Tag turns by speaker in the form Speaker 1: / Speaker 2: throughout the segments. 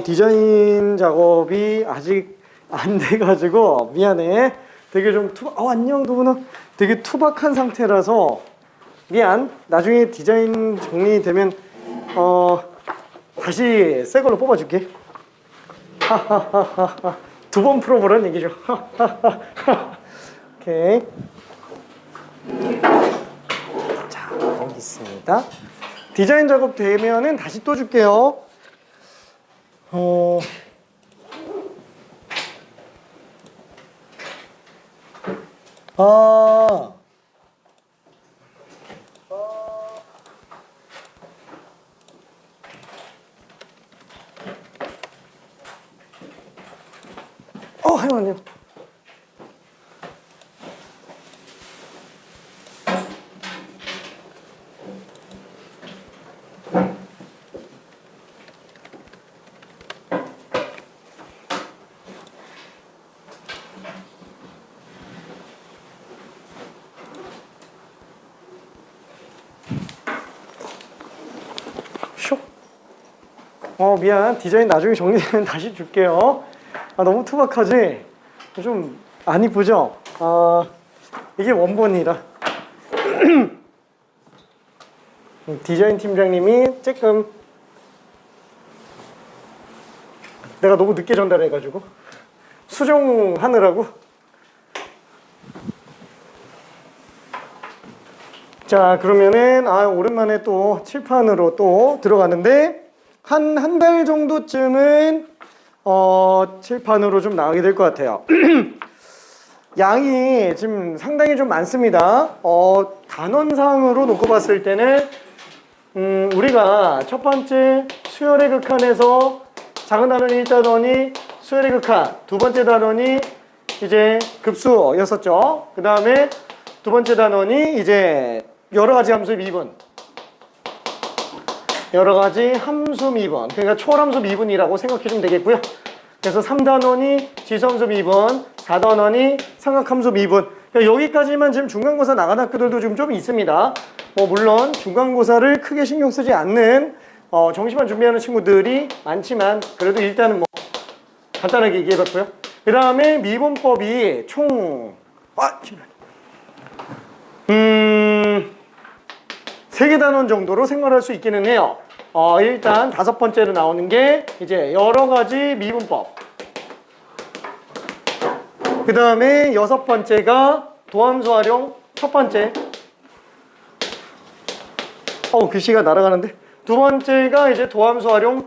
Speaker 1: 디자인 작업이 아직 안 돼가지고 미안해. 되게 좀 안녕 도훈아. 되게 투박한 상태라서 미안. 나중에 디자인 정리되면 다시 새 걸로 뽑아줄게. 하하하하. 두 번 풀어보라는 얘기죠. 오케이. 자, 여기 있습니다. 디자인 작업 되면은 다시 또 줄게요. 잠깐만요. 미안. 디자인 나중에 정리되면 다시 줄게요. 너무 투박하지? 좀 안 이쁘죠? 이게 원본이라. 디자인 팀장님이 조금 내가 너무 늦게 전달해가지고 수정하느라고. 자, 그러면은 오랜만에 또 칠판으로 또 들어가는데 한 달 정도쯤은 칠판으로 좀 나가게 될 것 같아요. 양이 지금 상당히 좀 많습니다. 단원상으로 놓고 봤을 때는 우리가 첫 번째 수열의 극한에서 작은 단원이 1단원이 수열의 극한, 두 번째 단원이 이제 급수였었죠. 그 다음에 두 번째 단원이 이제 여러 가지 함수 미분, 여러 가지 함수 미분, 그러니까 초월함수 미분이라고 생각해주면 되겠고요. 그래서 3단원이 지수함수 미분, 4단원이 삼각함수 미분. 그러니까 여기까지만 지금 중간고사 나간 학교들도 좀 있습니다. 물론 중간고사를 크게 신경 쓰지 않는 정시만 준비하는 친구들이 많지만 그래도 일단은 간단하게 얘기해봤고요. 그 다음에 미분법이 총 3개 단원 정도로 생각할 수 있기는 해요. 일단 5번째로 나오는 게 이제 여러 가지 미분법. 그 다음에 6번째가 도함수 활용 첫 번째. 글씨가 날아가는데. 두 번째가 이제 도함수 활용 2.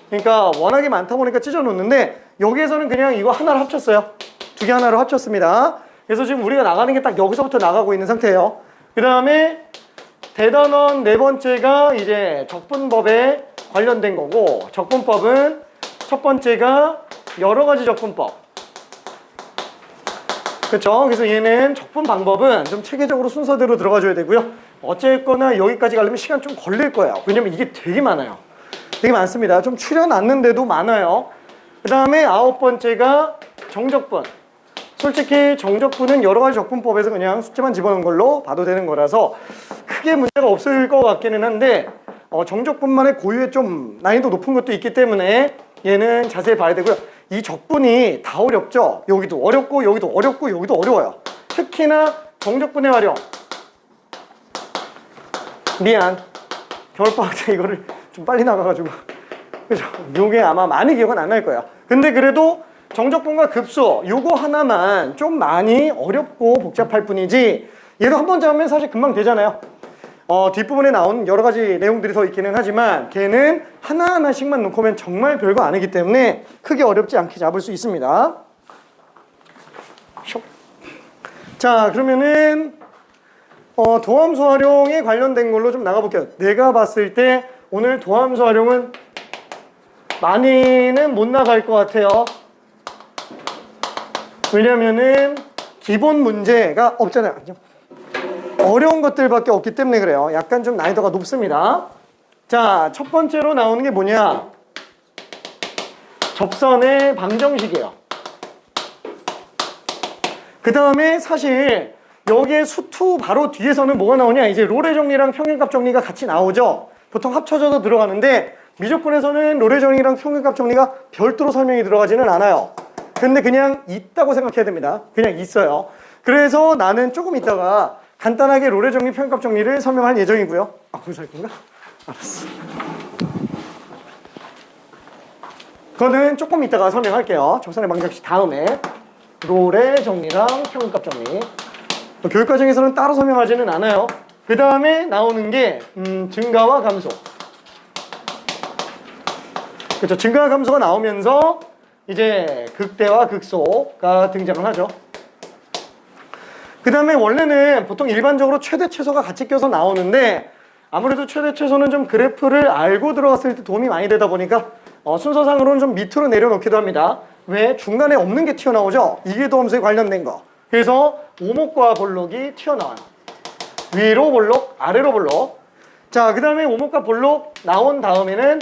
Speaker 1: 그러니까 워낙에 많다 보니까 찢어 놓는데 여기에서는 그냥 이거 하나를 합쳤어요. 두 개 하나로 합쳤습니다. 그래서 지금 우리가 나가는 게 딱 여기서부터 나가고 있는 상태예요. 그 다음에 대단원 네 번째가 이제 적분법에 관련된 거고, 적분법은 첫 번째가 여러 가지 적분법. 그렇죠? 그래서 얘는 적분 방법은 좀 체계적으로 순서대로 들어가줘야 되고요. 어쨌거나 여기까지 가려면 시간 좀 걸릴 거예요. 왜냐면 이게 되게 많아요. 되게 많습니다. 좀 추려놨는데도 많아요. 그 다음에 9번째가 정적분. 솔직히 정적분은 여러 가지 적분법에서 그냥 숫자만 집어넣은 걸로 봐도 되는 거라서 크게 문제가 없을 것 같기는 한데 정적분만의 고유의 좀 난이도 높은 것도 있기 때문에 얘는 자세히 봐야 되고요. 이 적분이 다 어렵죠? 여기도 어렵고 여기도 어렵고 여기도 어려워요. 특히나 정적분의 활용. 미안. 겨울방학 때 이거를 좀 빨리 나가가지고 그죠? 요게 아마 많이 기억은 안 날 거야. 근데 그래도 정적분과 급수 요거 하나만 좀 많이 어렵고 복잡할 뿐이지 얘도 한 번 잡으면 사실 금방 되잖아요. 뒷부분에 나온 여러 가지 내용들이 더 있기는 하지만 걔는 하나하나씩만 놓고 오면 정말 별거 아니기 때문에 크게 어렵지 않게 잡을 수 있습니다. 자, 그러면은 도함수 활용에 관련된 걸로 좀 나가볼게요. 내가 봤을 때 오늘 도함수 활용은 많이는 못 나갈 것 같아요. 왜냐면은 기본 문제가 없잖아요. 어려운 것들밖에 없기 때문에 그래요. 약간 좀 난이도가 높습니다. 자, 첫 번째로 나오는 게 뭐냐? 접선의 방정식이에요. 그 다음에 사실 여기에 수투 바로 뒤에서는 뭐가 나오냐? 이제 롤의 정리랑 평균값 정리가 같이 나오죠. 보통 합쳐져서 들어가는데 미적분에서는 롤의 정리랑 평균값 정리가 별도로 설명이 들어가지는 않아요. 근데 그냥 있다고 생각해야 됩니다. 그냥 있어요. 그래서 나는 조금 있다가 간단하게 롤의 정리, 평균값 정리를 설명할 예정이고요. 아, 거기서 할 건가? 알았어. 그거는 조금 이따가 설명할게요. 적산의 방정식 다음에 롤의 정리랑 평균값 정리. 교육과정에서는 따로 설명하지는 않아요. 그 다음에 나오는 게 증가와 감소. 그렇죠. 증가와 감소가 나오면서 이제 극대와 극소가 등장을 하죠. 그 다음에 원래는 보통 일반적으로 최대 최소가 같이 껴서 나오는데 아무래도 최대 최소는 좀 그래프를 알고 들어갔을 때 도움이 많이 되다 보니까 순서상으로는 좀 밑으로 내려놓기도 합니다. 왜? 중간에 없는 게 튀어나오죠. 이계도함수에 관련된 거. 그래서 오목과 볼록이 튀어나와요. 위로 볼록, 아래로 볼록. 자, 그 다음에 오목과 볼록 나온 다음에는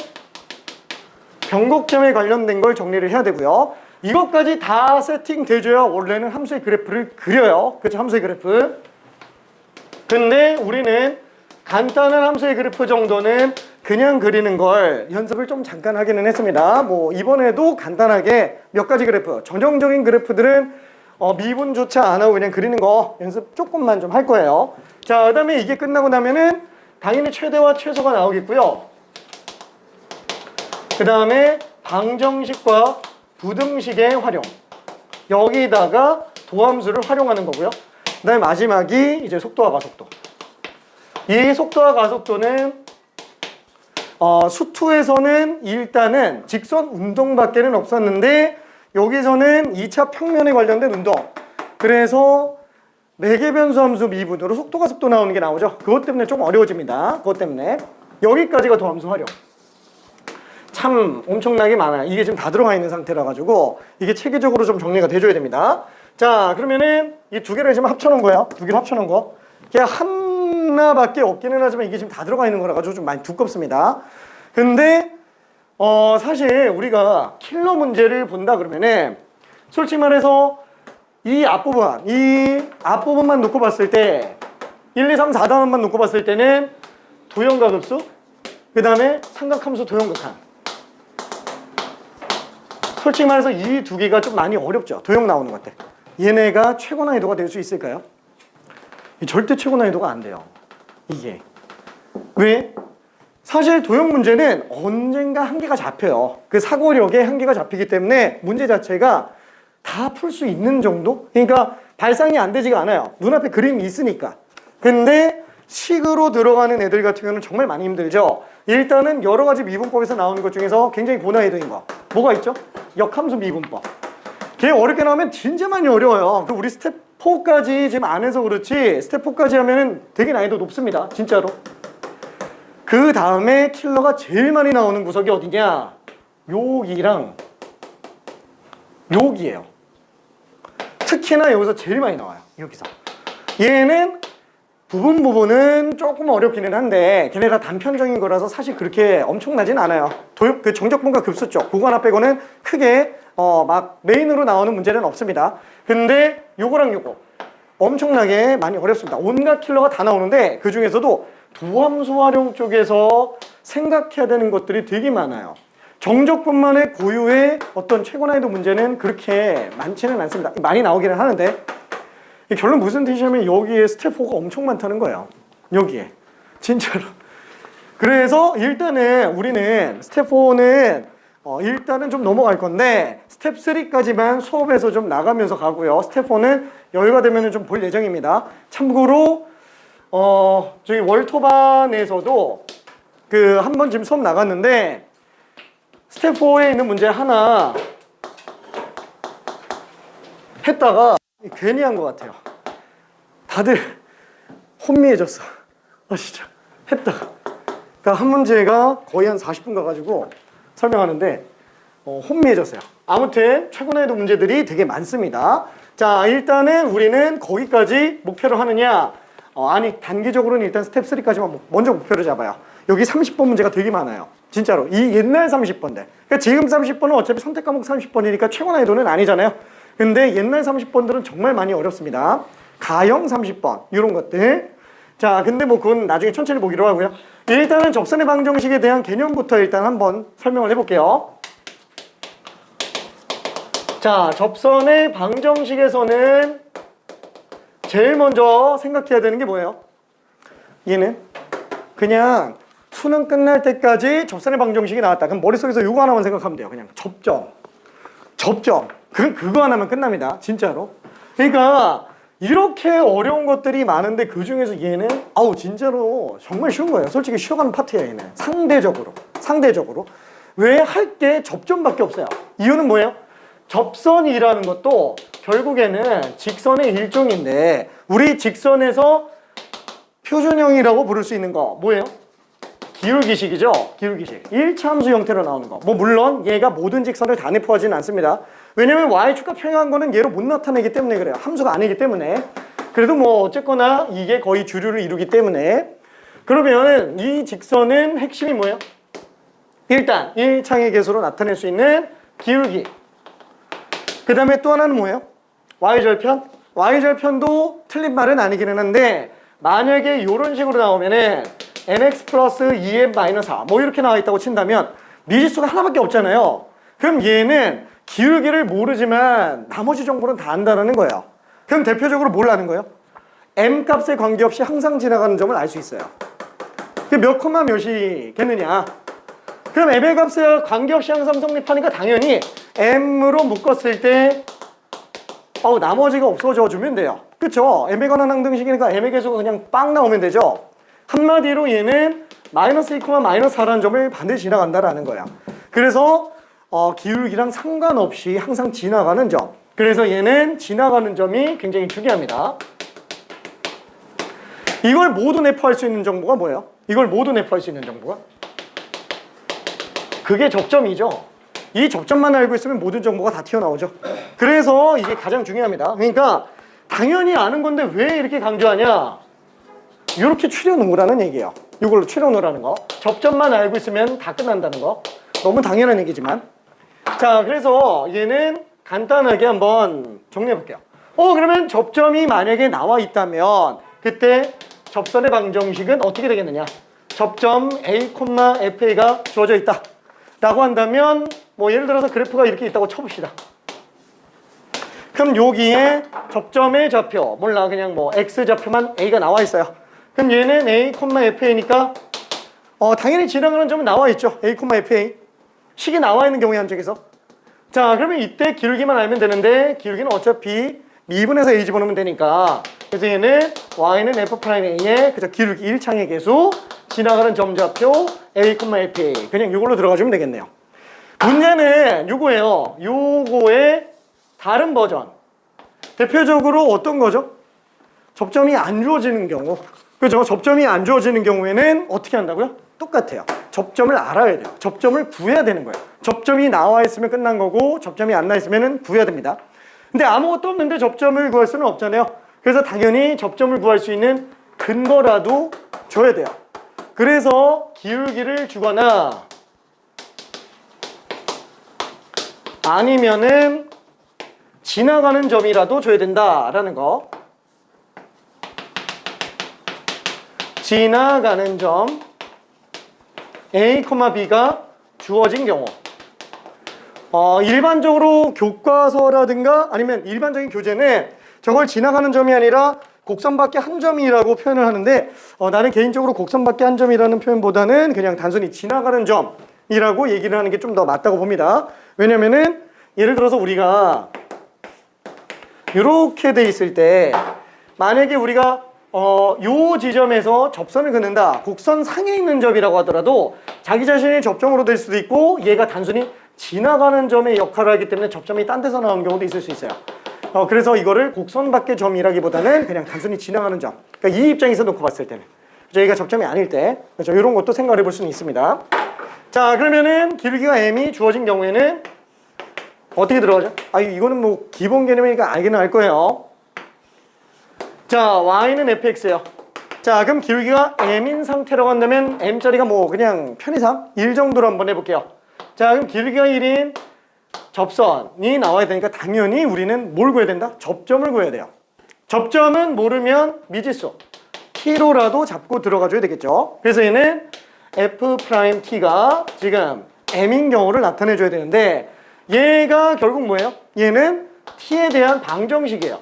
Speaker 1: 변곡점에 관련된 걸 정리를 해야 되고요. 이것까지 다 세팅돼줘야 원래는 함수의 그래프를 그려요. 그렇죠? 함수의 그래프. 근데 우리는 간단한 함수의 그래프 정도는 그냥 그리는 걸 연습을 좀 잠깐 하기는 했습니다. 뭐 이번에도 간단하게 몇 가지 그래프, 전형적인 그래프들은 미분조차 안 하고 그냥 그리는 거 연습 조금만 좀 할 거예요. 자, 그 다음에 이게 끝나고 나면은 당연히 최대와 최소가 나오겠고요. 그 다음에 방정식과 부등식의 활용. 여기다가 도함수를 활용하는 거고요. 그 다음에 마지막이 이제 속도와 가속도. 이 속도와 가속도는 수투에서는 일단은 직선 운동밖에는 없었는데 여기서는 2차 평면에 관련된 운동. 그래서 매개변수 함수 미분으로 속도가 속도 나오는 게 나오죠. 그것 때문에 좀 어려워집니다. 그것 때문에 여기까지가 도함수 활용. 참 엄청나게 많아요. 이게 지금 다 들어가 있는 상태라 가지고 이게 체계적으로 좀 정리가 돼줘야 됩니다. 자, 그러면은 이 두 개를 지금 합쳐놓은 거예요. 두 개를 합쳐놓은 거. 그냥 하나밖에 없기는 하지만 이게 지금 다 들어가 있는 거라 가지고 좀 많이 두껍습니다. 근데 사실 우리가 킬러 문제를 본다 그러면은 솔직히 말해서 이 앞부분만 놓고 봤을 때 1, 2, 3, 4단원만 놓고 봤을 때는 도형과급수, 그 다음에 삼각함수 도형극한. 솔직히 말해서 이 두 개가 좀 많이 어렵죠. 도형 나오는 것들. 얘네가 최고 난이도가 될 수 있을까요? 절대 최고 난이도가 안 돼요. 이게. 왜? 사실 도형 문제는 언젠가 한계가 잡혀요. 그 사고력에 한계가 잡히기 때문에 문제 자체가 다 풀 수 있는 정도? 그러니까 발상이 안 되지가 않아요. 눈앞에 그림이 있으니까. 근데 식으로 들어가는 애들 같은 경우는 정말 많이 힘들죠. 일단은 여러 가지 미분법에서 나오는 것 중에서 굉장히 고난이도인 거. 뭐가 있죠? 역함수 미분법. 걔 어렵게 나오면 진짜 많이 어려워요. 우리 스텝 4까지 지금 안 해서 그렇지 스텝 4까지 하면은 되게 난이도 높습니다. 진짜로. 그 다음에 킬러가 제일 많이 나오는 구석이 어디냐? 여기랑 여기예요. 특히나 여기서 제일 많이 나와요. 여기서. 얘는 부분은 조금 어렵기는 한데 걔네가 단편적인 거라서 사실 그렇게 엄청나진 않아요. 그 정적분과 급수 쪽 그거 하나 빼고는 크게 막 메인으로 나오는 문제는 없습니다. 근데 요거랑 요거 엄청나게 많이 어렵습니다. 온갖 킬러가 다 나오는데 그 중에서도 도함수 활용 쪽에서 생각해야 되는 것들이 되게 많아요. 정적분만의 고유의 어떤 최고 난이도 문제는 그렇게 많지는 않습니다. 많이 나오기는 하는데 결론 무슨 뜻이냐면 여기에 스텝 4가 엄청 많다는 거예요. 여기에. 진짜로. 그래서 일단은 우리는 스텝 4는 일단은 좀 넘어갈 건데 스텝 3까지만 수업에서 좀 나가면서 가고요. 스텝 4는 여유가 되면 좀 볼 예정입니다. 참고로 저희 월토반에서도 그 한 번 지금 수업 나갔는데 스텝 4에 있는 문제 하나 했다가 괜히 한 것 같아요. 다들 혼미해졌어. 진짜 했다가 그러니까 한 문제가 거의 한 40분 가가지고 설명하는데 혼미해졌어요. 아무튼 최고 난이도 문제들이 되게 많습니다. 자, 일단은 우리는 거기까지 목표로 하느냐? 아니, 단기적으로는 일단 스텝 3까지만 먼저 목표를 잡아요. 여기 30번 문제가 되게 많아요. 진짜로. 이 옛날 30번들. 그러니까 지금 30번은 어차피 선택 과목 30번이니까 최고 난이도는 아니잖아요. 근데 옛날 30번들은 정말 많이 어렵습니다. 가형 30번 이런 것들. 자, 근데 뭐 그건 나중에 천천히 보기로 하고요. 일단은 접선의 방정식에 대한 개념부터 일단 한번 설명을 해볼게요. 자, 접선의 방정식에서는 제일 먼저 생각해야 되는 게 뭐예요? 얘는 그냥 수능 끝날 때까지 접선의 방정식이 나왔다. 그럼 머릿속에서 이거 하나만 생각하면 돼요. 그냥 접점. 그거 하나만 끝납니다. 진짜로. 그러니까 이렇게 어려운 것들이 많은데 그 중에서 얘는 진짜로 정말 쉬운 거예요. 솔직히 쉬어가는 파트야 얘는. 상대적으로. 왜 할 게 접점밖에 없어요. 이유는 뭐예요? 접선이라는 것도 결국에는 직선의 일종인데 우리 직선에서 표준형이라고 부를 수 있는 거 뭐예요? 기울기식이죠. 기울기식. 1차 함수 형태로 나오는 거. 뭐 물론 얘가 모든 직선을 다 내포하지는 않습니다. 왜냐면 y축과 평행한 거는 얘로 못 나타내기 때문에 그래요. 함수가 아니기 때문에. 그래도 뭐 어쨌거나 이게 거의 주류를 이루기 때문에. 그러면 이 직선은 핵심이 뭐예요? 일단 1창의 계수로 나타낼 수 있는 기울기. 그 다음에 또 하나는 뭐예요? y절편. y절편도 틀린 말은 아니기는 한데 만약에 이런 식으로 나오면은 mx 플러스 2m 마이너스 4 뭐 이렇게 나와 있다고 친다면 미지수가 하나밖에 없잖아요. 그럼 얘는 기울기를 모르지만 나머지 정보는 다 안다는 거예요. 그럼 대표적으로 뭘 아는 거예요? m 값에 관계없이 항상 지나가는 점을 알 수 있어요. 그 몇 콤마 몇이겠느냐? 그럼 m의 값에 관계없이 항상 성립하니까 당연히 m으로 묶었을 때 나머지가 없어져 주면 돼요. 그쵸? m에 관한 항등식이니까 m의 계수가 그냥 빵 나오면 되죠. 한마디로 얘는 마이너스 2, 마이너스 4라는 점을 반드시 지나간다라는 거야. 그래서 기울기랑 상관없이 항상 지나가는 점. 그래서 얘는 지나가는 점이 굉장히 중요합니다. 이걸 모두 내포할 수 있는 정보가 뭐예요? 이걸 모두 내포할 수 있는 정보가? 그게 접점이죠. 이 접점만 알고 있으면 모든 정보가 다 튀어나오죠. 그래서 이게 가장 중요합니다. 그러니까 당연히 아는 건데 왜 이렇게 강조하냐? 이렇게 추려놓으라는 얘기예요. 이걸로 추려놓으라는 거. 접점만 알고 있으면 다 끝난다는 거. 너무 당연한 얘기지만. 자, 그래서 얘는 간단하게 한번 정리해 볼게요. 그러면 접점이 만약에 나와 있다면 그때 접선의 방정식은 어떻게 되겠느냐? 접점 A, FA가 주어져 있다 라고 한다면 뭐 예를 들어서 그래프가 이렇게 있다고 쳐봅시다. 그럼 여기에 접점의 좌표 몰라 그냥 뭐 X좌표만 A가 나와 있어요. 그럼 얘는 A, FA니까 당연히 지나가는 점은 나와 있죠. A, FA 식이 나와 있는 경우에 한쪽에서. 자, 그러면 이때 기울기만 알면 되는데 기울기는 어차피 미분해서 A 집어넣으면 되니까 그래서 얘는 Y는 F'A의 그저 기울기 1창의 계수 지나가는 점좌표 A, FA 그냥 이걸로 들어가주면 되겠네요. 문제는 요거예요. 요거의 다른 버전. 대표적으로 어떤 거죠? 접점이 안 주어지는 경우. 그죠? 접점이 안 주어지는 경우에는 어떻게 한다고요? 똑같아요. 접점을 알아야 돼요. 접점을 구해야 되는 거예요. 접점이 나와 있으면 끝난 거고 접점이 안 나와 있으면 구해야 됩니다. 근데 아무것도 없는데 접점을 구할 수는 없잖아요. 그래서 당연히 접점을 구할 수 있는 근거라도 줘야 돼요. 그래서 기울기를 주거나 아니면은 지나가는 점이라도 줘야 된다라는 거. 지나가는 점 A, B가 주어진 경우. 일반적으로 교과서라든가 아니면 일반적인 교재는 저걸 지나가는 점이 아니라 곡선 밖에 한 점이라고 표현을 하는데 나는 개인적으로 곡선 밖에 한 점이라는 표현보다는 그냥 단순히 지나가는 점이라고 얘기를 하는 게 좀 더 맞다고 봅니다. 왜냐면은 예를 들어서 우리가 이렇게 돼 있을 때 만약에 우리가 요 지점에서 접선을 긋는다. 곡선 상에 있는 점이라고 하더라도 자기 자신의 접점으로 될 수도 있고 얘가 단순히 지나가는 점의 역할을 하기 때문에 접점이 딴 데서 나오는 경우도 있을 수 있어요. 그래서 이거를 곡선 밖의 점이라기보다는 그냥 단순히 지나가는 점. 그러니까 이 입장에서 놓고 봤을 때는 저희가 접점이 아닐 때 그렇죠? 이런 것도 생각해 볼 수는 있습니다. 자, 그러면은 길기가 m이 주어진 경우에는 어떻게 들어가죠? 이거는 뭐 기본 개념이니까 알기는 알 거예요. 자, y는 fx예요. 자, 그럼 기울기가 m인 상태라고 한다면 m짜리가 뭐 그냥 편의상 1 정도로 한번 해볼게요. 자, 그럼 기울기가 1인 접선이 나와야 되니까 당연히 우리는 뭘 구해야 된다? 접점을 구해야 돼요. 접점은 모르면 미지수 t로라도 잡고 들어가줘야 되겠죠. 그래서 얘는 f't가 지금 m인 경우를 나타내줘야 되는데 얘가 결국 뭐예요? 얘는 t에 대한 방정식이에요.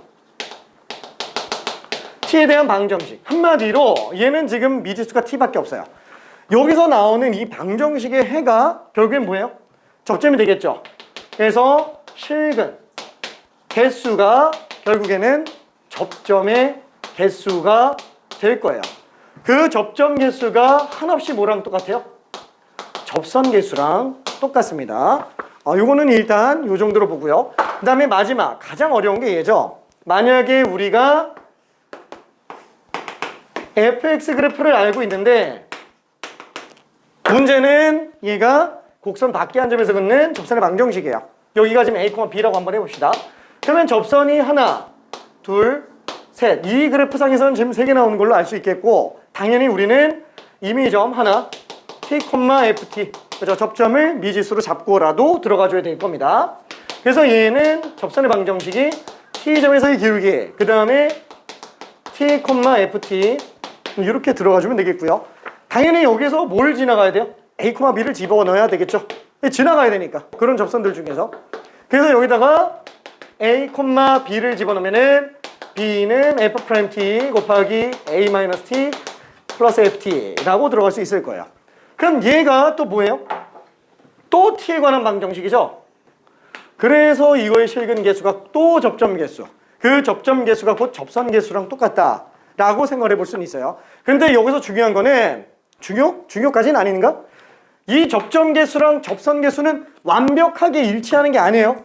Speaker 1: t에 대한 방정식. 한마디로 얘는 지금 미지수가 t밖에 없어요. 여기서 나오는 이 방정식의 해가 결국엔 뭐예요? 접점이 되겠죠. 그래서 실근 개수가 결국에는 접점의 개수가 될 거예요. 그 접점 개수가 한없이 뭐랑 똑같아요? 접선 개수랑 똑같습니다. 요거는 일단 요 정도로 보고요. 그 다음에 마지막 가장 어려운 게 얘죠. 만약에 우리가 fx 그래프를 알고 있는데 문제는 얘가 곡선 밖에 한 점에서 긋는 접선의 방정식이에요. 여기가 지금 a, b라고 한번 해봅시다. 그러면 접선이 하나, 둘, 셋. 이 그래프상에서는 지금 3개 나오는 걸로 알 수 있겠고 당연히 우리는 이미 점 하나 t, ft 그죠? 접점을 미지수로 잡고라도 들어가줘야 될 겁니다. 그래서 얘는 접선의 방정식이 t점에서의 기울기 그 다음에 t, ft 이렇게 들어가주면 되겠고요. 당연히 여기서 뭘 지나가야 돼요? a, b를 집어넣어야 되겠죠. 지나가야 되니까 그런 접선들 중에서 그래서 여기다가 a, b를 집어넣으면은 b는 f't 곱하기 a-t 플러스 ft라고 들어갈 수 있을 거예요. 그럼 얘가 또 뭐예요? 또 t에 관한 방정식이죠. 그래서 이거의 실근 개수가 또 접점 개수. 그 접점 개수가 곧 접선 개수랑 똑같다라고 생각을 해볼 수는 있어요. 근데 여기서 중요한 거는 중요까지는 아닌가? 이 접점 개수랑 접선 개수는 완벽하게 일치하는 게 아니에요.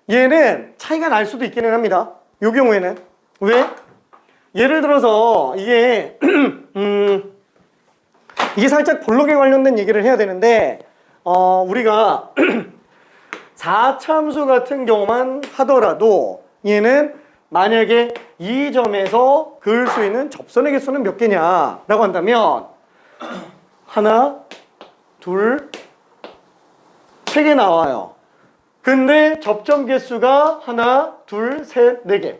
Speaker 1: 얘는 차이가 날 수도 있기는 합니다. 이 경우에는 왜? 예를 들어서 이게 이게 살짝 볼록에 관련된 얘기를 해야 되는데 우리가 4참수 같은 경우만 하더라도 얘는 만약에 이 점에서 그을 수 있는 접선의 개수는 몇 개냐라고 한다면 하나, 둘, 3개 나와요. 근데 접점 개수가 하나, 둘, 셋, 4개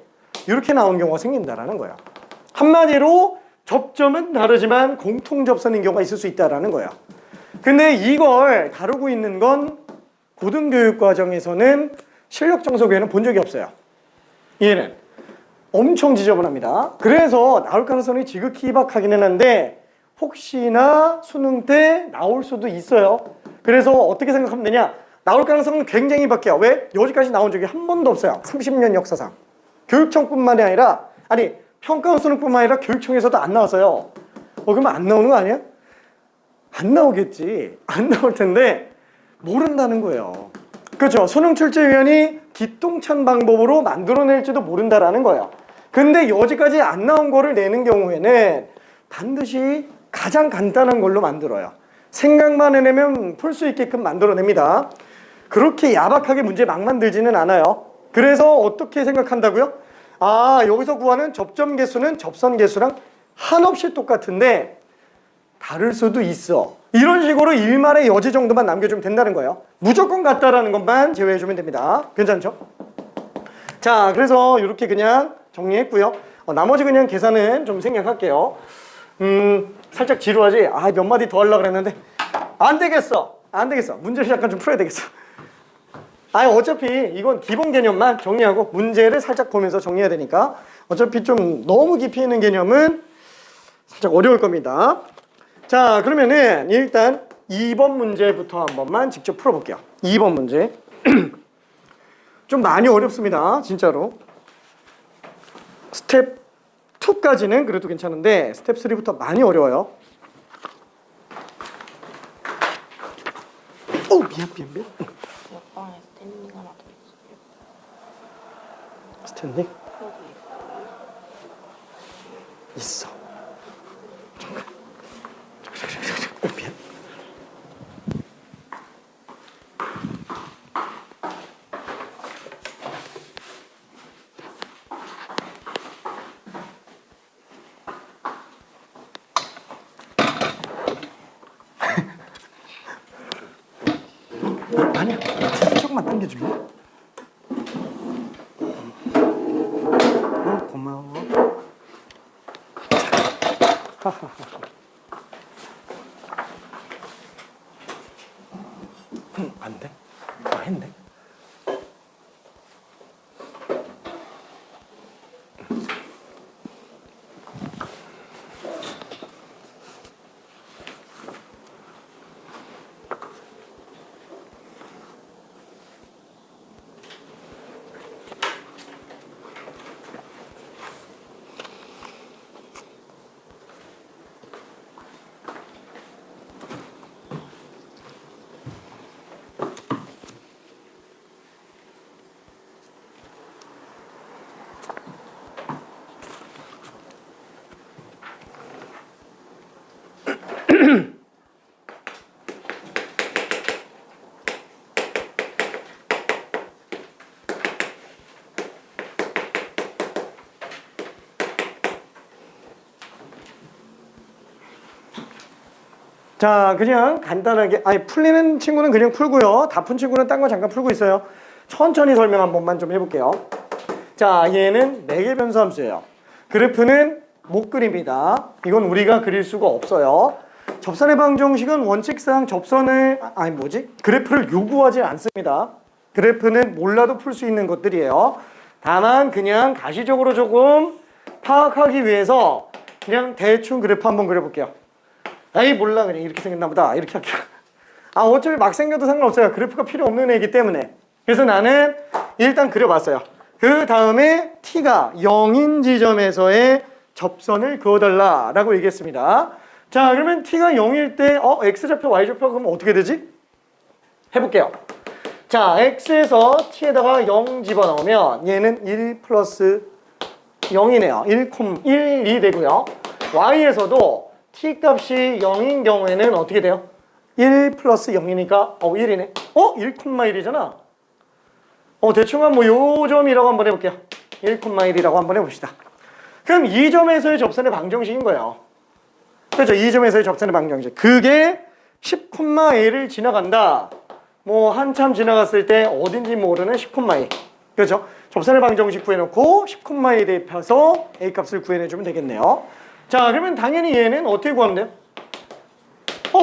Speaker 1: 이렇게 나온 경우가 생긴다라는 거예요. 한마디로 접점은 다르지만 공통 접선인 경우가 있을 수 있다라는 거예요. 근데 이걸 다루고 있는 건 고등교육 과정에서는 실력 정석에는 본 적이 없어요. 얘는 엄청 지저분합니다. 그래서 나올 가능성이 지극히 희박하기는 한데 혹시나 수능 때 나올 수도 있어요. 그래서 어떻게 생각하면 되냐? 나올 가능성은 굉장히 희박해요. 왜? 여기까지 나온 적이 한 번도 없어요. 30년 역사상. 교육청뿐만이 아니라 평가원 수능뿐만 아니라 교육청에서도 안 나왔어요. 그러면 안 나오는 거 아니야? 안 나오겠지. 안 나올 텐데 모른다는 거예요. 그렇죠. 수능 출제위원이 기똥찬 방법으로 만들어낼지도 모른다라는 거예요. 근데 여지까지 안 나온 거를 내는 경우에는 반드시 가장 간단한 걸로 만들어요. 생각만 해내면 풀 수 있게끔 만들어냅니다. 그렇게 야박하게 문제 막 만들지는 않아요. 그래서 어떻게 생각한다고요? 여기서 구하는 접점 개수는 접선 개수랑 한없이 똑같은데 다를 수도 있어. 이런 식으로 일말의 여지 정도만 남겨주면 된다는 거예요. 무조건 같다라는 것만 제외해주면 됩니다. 괜찮죠? 자, 그래서 이렇게 그냥 정리했고요. 나머지 그냥 계산은 좀 생략할게요. 살짝 지루하지? 몇 마디 더 하려고 그랬는데 안 되겠어. 문제를 약간 좀 풀어야 되겠어. 어차피 이건 기본 개념만 정리하고 문제를 살짝 보면서 정리해야 되니까 어차피 좀 너무 깊이 있는 개념은 살짝 어려울 겁니다. 자, 그러면은 일단 2번 문제부터 한 번만 직접 풀어볼게요. 2번 문제 좀 많이 어렵습니다. 진짜로. 스텝 2까지는 그래도 괜찮은데 스텝 3부터 많이 어려워요. 미안.
Speaker 2: 옆방에 스탠딩 하나 더 있어요.
Speaker 1: 스탠딩?
Speaker 2: 여기
Speaker 1: 있어. 미안. 아니야. 조금만 당겨줄래? 고마워. 안 돼? 아, 했네. 자, 그냥 간단하게, 아니, 풀리는 친구는 그냥 풀고요. 다 푼 친구는 딴 거 잠깐 풀고 있어요. 천천히 설명 한 번만 좀 해볼게요. 자, 얘는 4개 변수 함수예요. 그래프는 못 그립니다. 이건 우리가 그릴 수가 없어요. 접선의 방정식은 원칙상 접선을, 그래프를 요구하지 않습니다. 그래프는 몰라도 풀 수 있는 것들이에요. 다만 그냥 가시적으로 조금 파악하기 위해서 그냥 대충 그래프 한번 그려볼게요. 에이 몰라 그냥 이렇게 생겼나 보다 이렇게 할게요. 아 어차피 막 생겨도 상관없어요. 그래프가 필요 없는 애이기 때문에. 그래서 나는 일단 그려봤어요. 그 다음에 t가 0인 지점에서의 접선을 그어달라 라고 얘기했습니다. 자 그러면 t가 0일 때 x좌표 y좌표 그러면 어떻게 되지? 해볼게요. 자 x에서 t에다가 0 집어넣으면 얘는 1 플러스 0이네요. 1이 되고요. y에서도 t 값이 0인 경우에는 어떻게 돼요? 1 플러스 0이니까 1이네. 1,1이잖아. 대충 한 요 점이라고 한번 해볼게요. 1,1이라고 한번 해봅시다. 그럼 이 점에서의 접선의 방정식인 거예요. 그렇죠? 이 점에서의 접선의 방정식. 그게 10,a를 지나간다. 한참 지나갔을 때 어딘지 모르는 10,a. 그렇죠? 접선의 방정식 구해놓고 10,a 대입해서 a 값을 구해내주면 되겠네요. 자, 그러면 당연히 얘는 어떻게 구하면 돼요?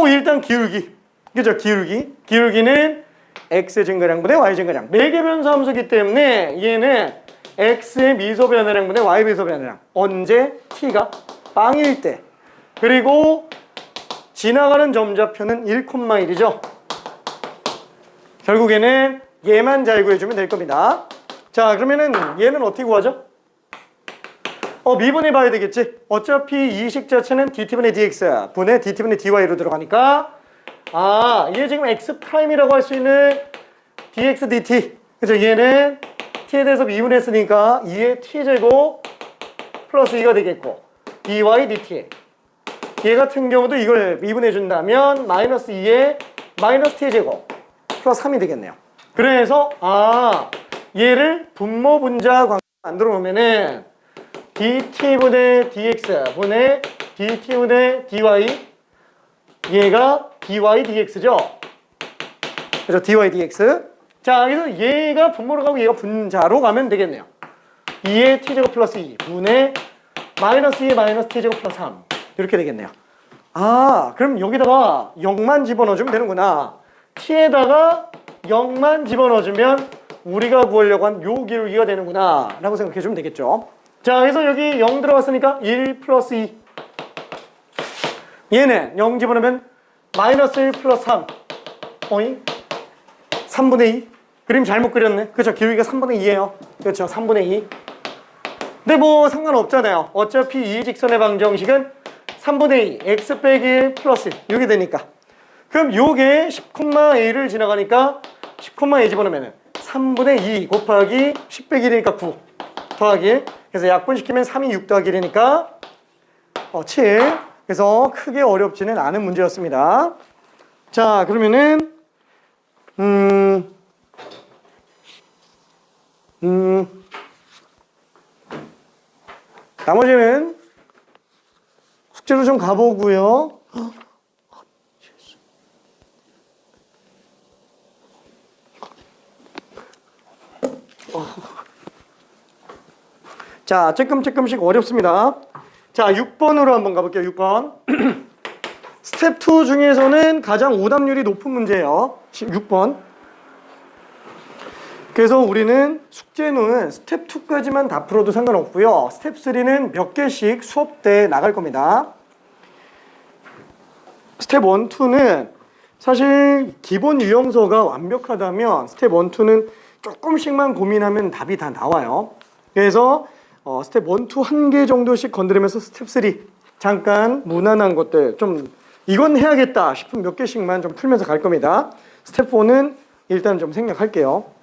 Speaker 1: 일단 기울기. 그죠? 기울기는 x 증가량분의 y 증가량. 4개 변수 함수기 때문에 얘는 x의 미소 변화량분의 y 미소 변화량. 언제? t가 빵일 때. 그리고 지나가는 점좌표는 1,1이죠. 결국에는 얘만 잘 구해주면 될 겁니다. 자, 그러면은 얘는 어떻게 구하죠? 미분해 봐야 되겠지. 어차피 이 식 자체는 dt분의 dx 분의 dt분의 dy로 들어가니까 얘 지금 x'이라고 할 수 있는 dx dt. 그죠? 얘는 t에 대해서 미분했으니까 2의 t제곱 플러스 2가 되겠고 dy dt. 얘 같은 경우도 이걸 미분해 준다면 마이너스 2의 마이너스 t제곱 플러스 3이 되겠네요. 그래서 얘를 분모 분자 관계 만들어 놓으면은 dt분의 dx 분의 dt분의 dy 얘가 dy dx죠. 그래서 dy dx. 자 그래서 얘가 분모로 가고 얘가 분자로 가면 되겠네요. 2의 t제곱 플러스 2 분의 마이너스 2의 마이너스 t제곱 플러스 3 이렇게 되겠네요. 그럼 여기다가 0만 집어넣어주면 되는구나. t에다가 0만 집어넣어주면 우리가 구하려고 한 요 기울기가 되는구나 라고 생각해주면 되겠죠. 자 그래서 여기 0 들어갔으니까 1 플러스 2. 얘는 0 집어넣으면 마이너스 1 플러스 3. 3분의 2. 그림 잘못 그렸네. 그렇죠. 기울기가 3분의 2예요. 그렇죠. 3분의 2. 근데 상관없잖아요. 어차피 이 직선의 방정식은 3분의 2 x 빼기 1 플러스 1 이렇게 되니까. 그럼 요게 10,a를 지나가니까 10,a 집어넣으면 3분의 2 곱하기 10 빼기 1이니까 9 더하기 1. 그래서 약분시키면 3이 6 더하기 1이니까 7. 그래서 크게 어렵지는 않은 문제였습니다. 자 그러면은 나머지는 숙제로 좀 가보고요. 자, 조금씩 어렵습니다. 자, 6번으로 한번 가볼게요. 6번. 스텝 2 중에서는 가장 오답률이 높은 문제예요. 6번. 그래서 우리는 숙제는 스텝 2까지만 다 풀어도 상관없고요. 스텝 3는 몇 개씩 수업 때 나갈 겁니다. 스텝 1, 2는 사실 기본 유형서가 완벽하다면 스텝 1, 2는 조금씩만 고민하면 답이 다 나와요. 그래서 스텝 1, 2 한 개 정도씩 건드리면서 스텝 3 잠깐 무난한 것들 좀 이건 해야겠다 싶은 몇 개씩만 좀 풀면서 갈 겁니다. 스텝 4는 일단 좀 생략할게요.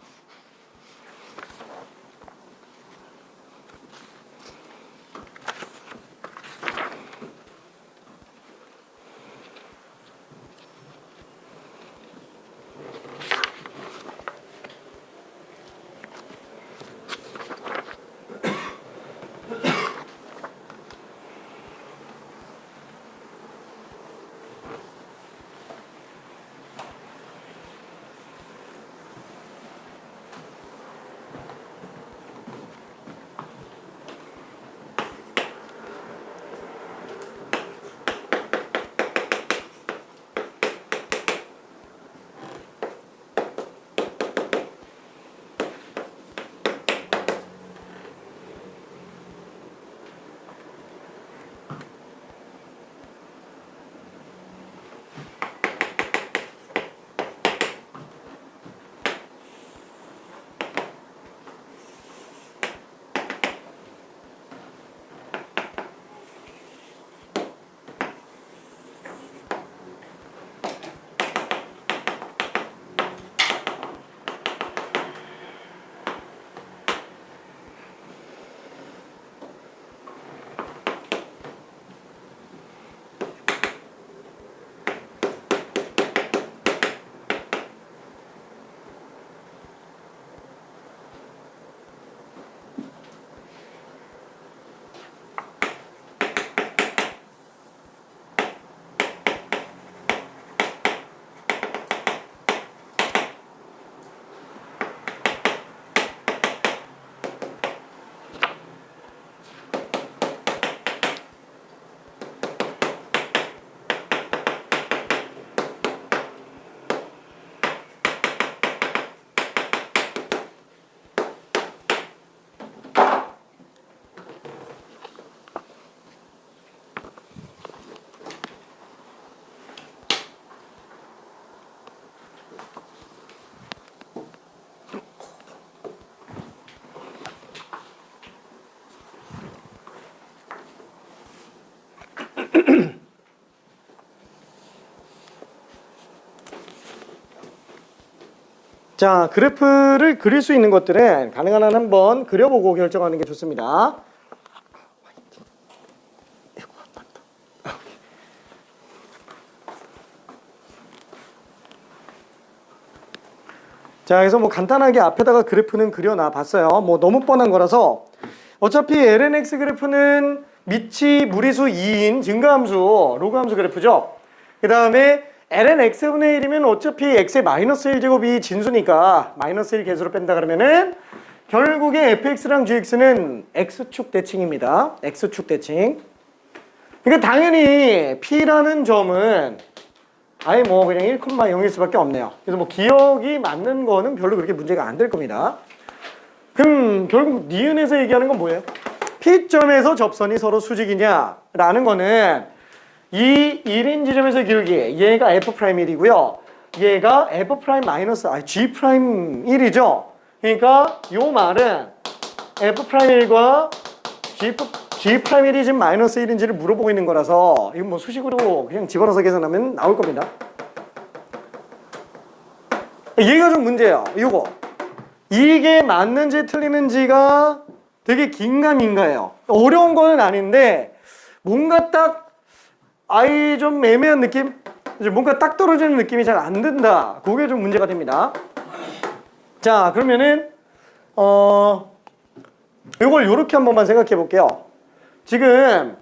Speaker 1: 자, 그래프를 그릴 수 있는 것들은 가능한 한 한번 그려보고 결정하는 게 좋습니다. 자, 그래서 뭐 간단하게 앞에다가 그래프는 그려놔 봤어요. 뭐 너무 뻔한 거라서 어차피 lnx 그래프는 밑이 무리수 2인 증가함수, 로그함수 그래프죠. 그 다음에 ln x분의 1이면 어차피 x의 마이너스 1제곱이 진수니까 마이너스 1 개수로 뺀다 그러면은 결국에 fx랑 gx는 x축 대칭입니다. x축 대칭. 그러니까 당연히 p라는 점은 아예 뭐 그냥 1,0일 수밖에 없네요. 그래서 뭐 기억이 맞는 거는 별로 그렇게 문제가 안 될 겁니다. 그럼 결국 니은에서 얘기하는 건 뭐예요? P점에서 접선이 서로 수직이냐라는 거는 이 1인 지점에서 기울기 얘가 F'1이고요. 얘가 G'1이죠. 그러니까 요 말은 F'1과 G'1이 지금 마이너스 1인지를 물어보고 있는 거라서 이건 뭐 수식으로 그냥 집어넣어서 계산하면 나올 겁니다. 얘가 좀 문제예요. 요거 이게 맞는지 틀리는지가 되게 긴가민가해요. 어려운 거는 아닌데 뭔가 딱 아이 좀 애매한 느낌? 뭔가 딱 떨어지는 느낌이 잘 안 든다. 그게 좀 문제가 됩니다. 자, 그러면은 이걸 요렇게 한 번만 생각해 볼게요. 지금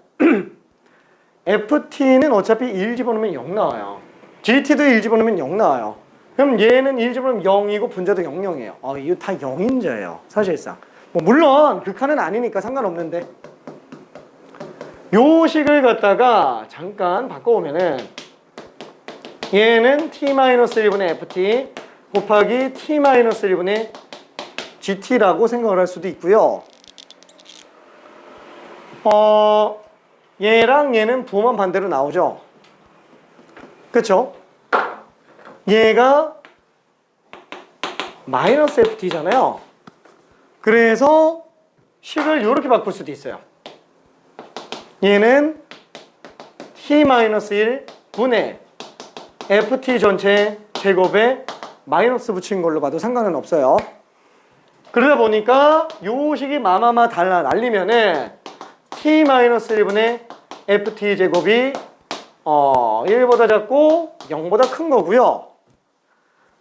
Speaker 1: FT는 어차피 1 집어넣으면 0 나와요. GT도 1 집어넣으면 0 나와요. 그럼 얘는 1 집어넣으면 0이고 분자도 0, 0이에요. 이거 다 0인자예요. 사실상. 뭐 물론 극한은 아니니까 상관없는데. 요 식을 갖다가 잠깐 바꿔보면은 얘는 t-1분의 ft 곱하기 t-1분의 gt라고 생각을 할 수도 있고요. 얘랑 얘는 부호만 반대로 나오죠. 그쵸? 얘가 마이너스 ft잖아요. 그래서 식을 이렇게 바꿀 수도 있어요. 얘는 t-1 분의 ft 전체 제곱에 마이너스 붙인 걸로 봐도 상관은 없어요. 그러다 보니까 요 식이 마마마 달라 날리면은 t-1분의 ft 제곱이 1보다 작고 0보다 큰 거고요.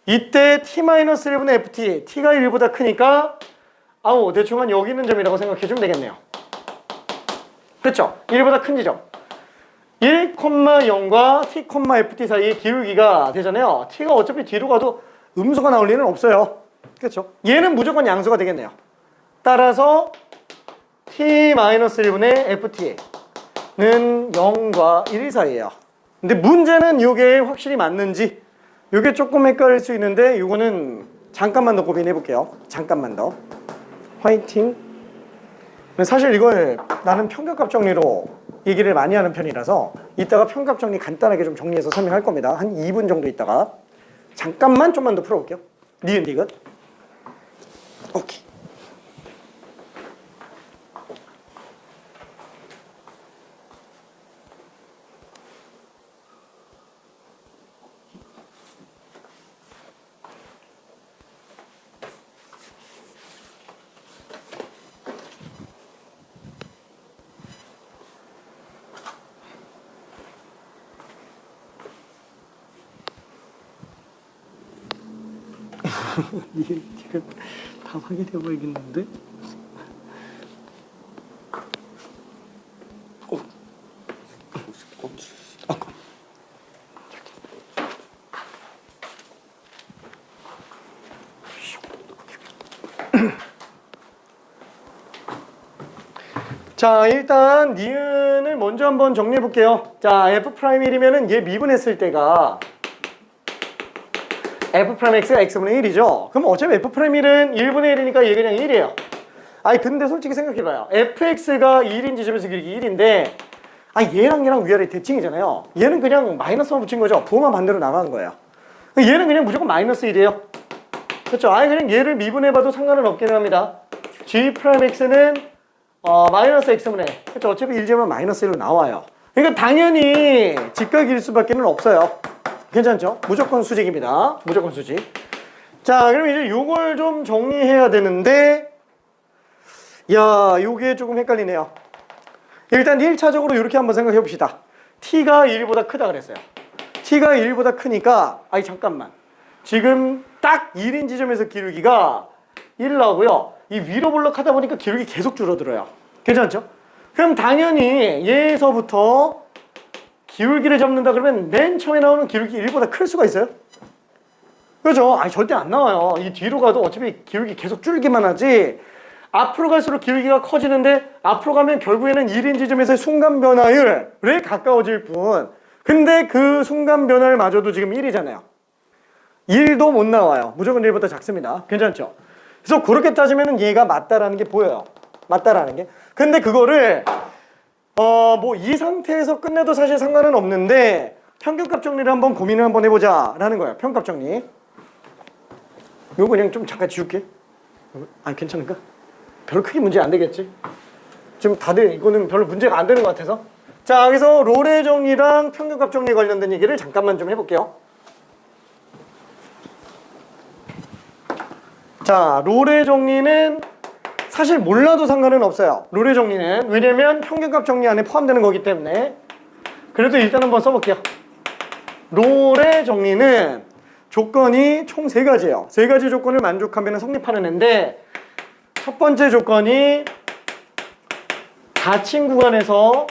Speaker 1: 이때 t-1분의 ft, t가 1보다 크니까 대충 한 여기 있는 점이라고 생각해 주면 되겠네요. 그렇죠? 1보다 큰 지점 1,0과 t, ft 사이에 기울기가 되잖아요. t가 어차피 뒤로 가도 음수가 나올 리는 없어요. 그렇죠? 얘는 무조건 양수가 되겠네요. 따라서 t-1분의 ft는 0과 1 사이에요. 근데 문제는 이게 확실히 맞는지 이게 조금 헷갈릴 수 있는데 이거는 잠깐만 더 고민해 볼게요. 잠깐만 더. 화이팅. 사실 이걸 나는 평균값 정리로 얘기를 많이 하는 편이라서 이따가 평균값 정리 간단하게 좀 정리해서 설명할 겁니다. 한 2분 정도 있다가 잠깐만 좀만 더 풀어볼게요. 니은 디귿. 오케이. 이게 지금 다 확인해 보이겠는데? 자, 일단 니은을 먼저 한번 정리해 볼게요. 자, F'1이면은 얘 미분했을 때가 F'X가 X분의 1이죠. 그럼 어차피 F'1은 1분의 1이니까 얘 그냥 1이에요. 근데 솔직히 생각해봐요. Fx가 1인 지점에서 길기 1인데 얘랑 위아래 대칭이잖아요. 얘는 그냥 마이너스만 붙인 거죠. 부호만 반대로 나간 거예요. 얘는 그냥 무조건 마이너스 1이에요. 그렇죠? 그냥 얘를 미분해봐도 상관은 없기는 합니다. G'X는 마이너스 X분의 그렇죠? 어차피 1지점은 마이너스 1로 나와요. 그러니까 당연히 직각일 수밖에 없어요. 괜찮죠? 무조건 수직입니다. 무조건 수직. 자, 그럼 이제 요걸 좀 정리해야 되는데 요게 조금 헷갈리네요. 일단 1차적으로 이렇게 한번 생각해 봅시다. t가 1보다 크다 그랬어요. t가 1보다 크니까 잠깐만. 지금 딱 1인 지점에서 기울기가 1 나오고요. 이 위로 볼록하다 보니까 기울기 계속 줄어들어요. 괜찮죠? 그럼 당연히 얘에서부터 기울기를 잡는다 그러면 맨 처음에 나오는 기울기 1보다 클 수가 있어요? 그렇죠? 절대 안 나와요. 이 뒤로 가도 어차피 기울기 계속 줄기만 하지 앞으로 갈수록 기울기가 커지는데 앞으로 가면 결국에는 1인 지점에서의 순간 변화율에 가까워질 뿐 근데 그 순간 변화를 마저도 지금 1이잖아요. 1도 못 나와요. 무조건 1보다 작습니다. 괜찮죠? 그래서 그렇게 따지면 얘가 맞다라는 게 보여요. 맞다라는 게. 근데 그거를 이 상태에서 끝내도 사실 상관은 없는데 평균값 정리를 한번 고민을 한번 해보자 라는 거예요. 평균값 정리. 이거 그냥 좀 잠깐 지울게. 괜찮을까? 별로 크게 문제 안 되겠지? 지금 다들 이거는 별로 문제가 안 되는 것 같아서. 자, 그래서 롤의 정리랑 평균값 정리 관련된 얘기를 잠깐만 좀 해볼게요. 자, 롤의 정리는 사실 몰라도 상관은 없어요. 롤의 정리는. 왜냐면 평균값 정리 안에 포함되는 거기 때문에. 그래도 일단 한번 써볼게요. 롤의 정리는 조건이 총 3가지예요. 3가지 조건을 만족하면 성립하는 애인데 첫 번째 조건이 닫힌 구간에서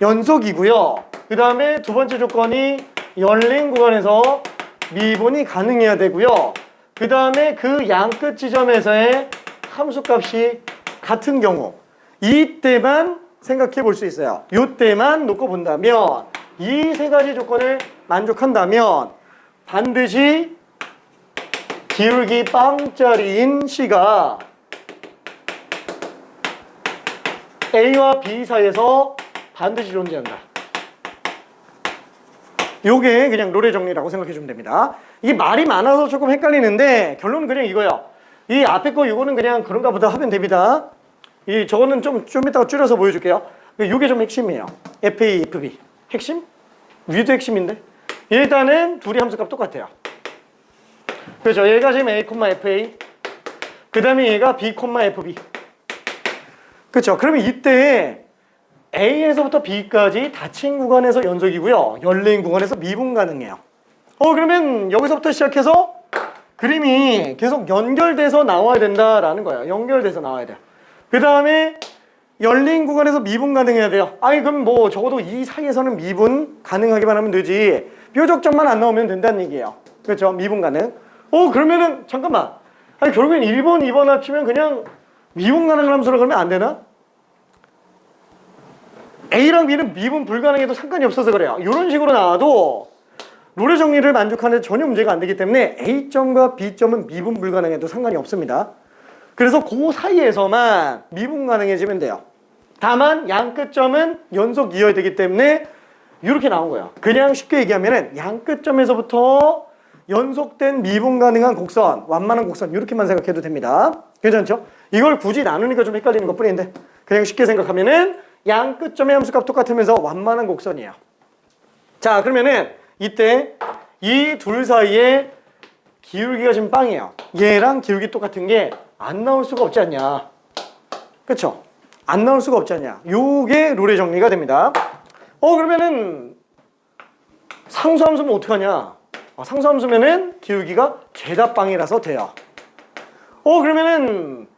Speaker 1: 연속이고요. 그 다음에 두 번째 조건이 열린 구간에서 미분이 가능해야 되고요. 그 다음에 그 양끝 지점에서의 함수값이 같은 경우 이때만 생각해 볼 수 있어요. 요때만 놓고 본다면 이 세 가지 조건을 만족한다면 반드시 기울기 빵짜리인 C가 A와 B 사이에서 반드시 존재한다. 요게 그냥 롤의 정리라고 생각해 주면 됩니다. 이게 말이 많아서 조금 헷갈리는데 결론은 그냥 이거예요. 이 앞에 거 이거는 그냥 그런가 보다 하면 됩니다. 이 저거는 좀 이따가 줄여서 보여줄게요. 요게 좀 핵심이에요. FA, FB. 핵심? 위도 핵심인데? 일단은 둘이 함수값 똑같아요. 그렇죠. 얘가 지금 A, FA. 그 다음에 얘가 B, FB. 그렇죠. 그러면 이때 A에서부터 B까지 닫힌 구간에서 연속이고요. 열린 구간에서 미분 가능해요. 그러면 여기서부터 시작해서 그림이 계속 연결돼서 나와야 된다라는 거예요. 연결돼서 나와야 돼요. 그 다음에 열린 구간에서 미분 가능해야 돼요. 아니 그럼 뭐 적어도 이 사이에서는 미분 가능하기만 하면 되지. 뾰족점만 안 나오면 된다는 얘기예요. 그렇죠? 미분 가능. 그러면은 잠깐만. 아니 결국엔 1번, 2번 합치면 그냥 미분 가능한 함수라 그러면 안 되나? A랑 B는 미분 불가능해도 상관이 없어서 그래요. 이런 식으로 나와도 롤의 정리를 만족하는 데 전혀 문제가 안 되기 때문에 A점과 B점은 미분 불가능해도 상관이 없습니다. 그래서 그 사이에서만 미분 가능해지면 돼요. 다만 양 끝점은 연속 이어야 되기 때문에 이렇게 나온 거예요. 그냥 쉽게 얘기하면은 양 끝점에서부터 연속된 미분 가능한 곡선, 완만한 곡선 이렇게만 생각해도 됩니다. 괜찮죠? 이걸 굳이 나누니까 좀 헷갈리는 것 뿐인데 그냥 쉽게 생각하면은 양 끝점의 함수값 똑같으면서 완만한 곡선이에요. 자 그러면은 이때 이 둘 사이에 기울기가 지금 빵이에요. 얘랑 기울기 똑같은 게 안 나올 수가 없지 않냐. 그쵸? 안 나올 수가 없지 않냐. 요게 롤의 정리가 됩니다. 그러면은 상수함수면 어떡하냐. 상수함수면은 기울기가 죄다 빵이라서 돼요. 그러면은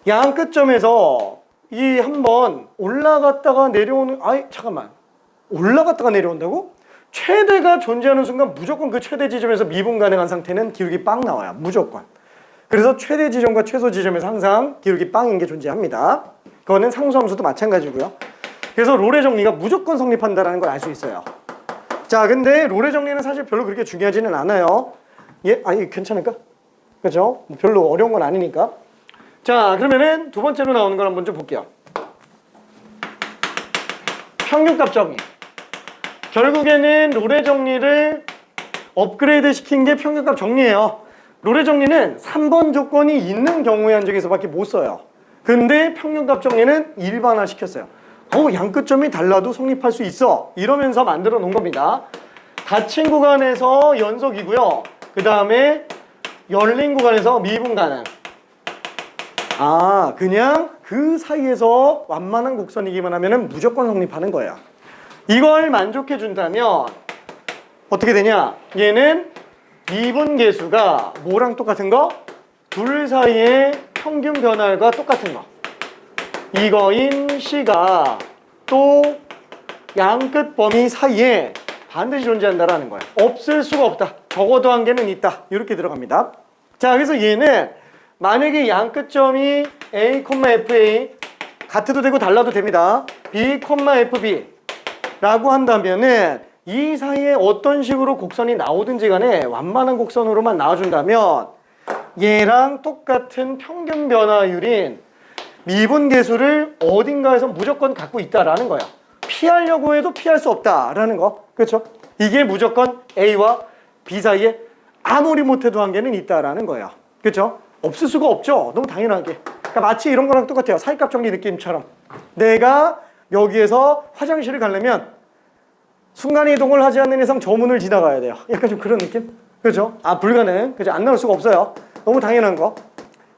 Speaker 1: 양 끝점에서 이 한번 올라갔다가 내려오는 잠깐만. 올라갔다가 내려온다고? 최대가 존재하는 순간 무조건 그 최대 지점에서 미분 가능한 상태는 기울기 빵 나와요. 무조건. 그래서 최대 지점과 최소 지점에서 항상 기울기 빵인 게 존재합니다. 그거는 상수함수도 마찬가지고요. 그래서 롤의 정리가 무조건 성립한다는 걸 알 수 있어요. 자, 근데 롤의 정리는 사실 별로 그렇게 중요하지는 않아요. 괜찮을까? 그죠? 별로 어려운 건 아니니까. 자, 그러면은 두 번째로 나오는 걸 한번 좀 볼게요. 평균값 정리. 결국에는 롤의 정리를 업그레이드 시킨 게 평균값 정리예요. 롤의 정리는 3번 조건이 있는 경우의 한정에서밖에 못 써요. 근데 평균값 정리는 일반화 시켰어요. 양 끝점이 달라도 성립할 수 있어. 이러면서 만들어 놓은 겁니다. 닫힌 구간에서 연속이고요. 그 다음에 열린 구간에서 미분 가능. 그냥 그 사이에서 완만한 곡선이기만 하면 무조건 성립하는 거예요. 이걸 만족해 준다면 어떻게 되냐? 얘는 미분 계수가 뭐랑 똑같은 거? 둘 사이의 평균 변화율과 똑같은 거. 이거인 C가 또 양끝 범위 사이에 반드시 존재한다라는 거야. 없을 수가 없다. 적어도 한 개는 있다. 이렇게 들어갑니다. 자, 그래서 얘는 만약에 양끝점이 A, FA 같아도 되고 달라도 됩니다. B, FB 라고 한다면은 이 사이에 어떤 식으로 곡선이 나오든지 간에 완만한 곡선으로만 나와준다면 얘랑 똑같은 평균 변화율인 미분 계수를 어딘가에서 무조건 갖고 있다라는 거야. 피하려고 해도 피할 수 없다라는 거. 그렇죠? 이게 무조건 A와 B 사이에 아무리 못해도 한계는 있다라는 거야. 그렇죠? 없을 수가 없죠. 너무 당연하게. 그러니까 마치 이런 거랑 똑같아요. 사이값 정리 느낌처럼. 내가 여기에서 화장실을 가려면 순간이동을 하지 않는 이상 저 문을 지나가야 돼요. 약간 좀 그런 느낌? 그렇죠? 불가능. 그죠? 안 나올 수가 없어요. 너무 당연한 거.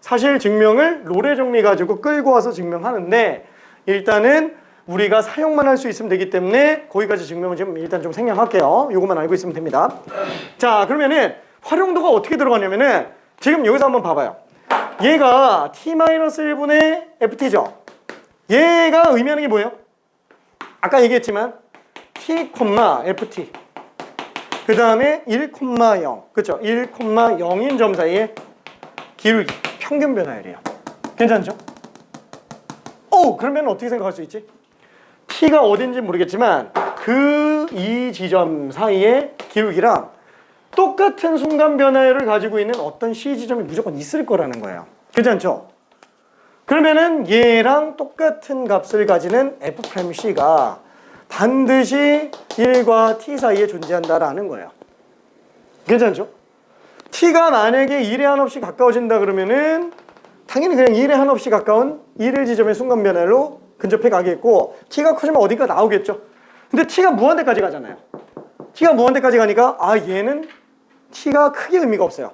Speaker 1: 사실 증명을 롤의 정리 가지고 끌고 와서 증명하는데 일단은 우리가 사용만 할 수 있으면 되기 때문에 거기까지 증명을 지금 일단 좀 생략할게요. 요것만 알고 있으면 됩니다. 자, 그러면은 활용도가 어떻게 들어가냐면은 지금 여기서 한번 봐봐요. 얘가 t-1분의 ft죠. 얘가 의미하는 게 뭐예요? 아까 얘기했지만 t, ft 그 다음에 1,0 그쵸? 1,0인 점 사이에 기울기 평균 변화율이에요. 괜찮죠? 그러면 어떻게 생각할 수 있지? T가 어딘지 모르겠지만 그 이 지점 사이에 기울기랑 똑같은 순간 변화율을 가지고 있는 어떤 C 지점이 무조건 있을 거라는 거예요. 괜찮죠? 그러면은 얘랑 똑같은 값을 가지는 F'C가 반드시 1과 T 사이에 존재한다라는 거예요. 괜찮죠? T가 만약에 1에 한없이 가까워진다 그러면은 당연히 그냥 1에 한없이 가까운 1일 지점의 순간 변화로 근접해 가겠고, T가 커지면 어디가 나오겠죠. 근데 T가 무한대까지 가잖아요. T가 무한대까지 가니까 얘는 T가 크게 의미가 없어요.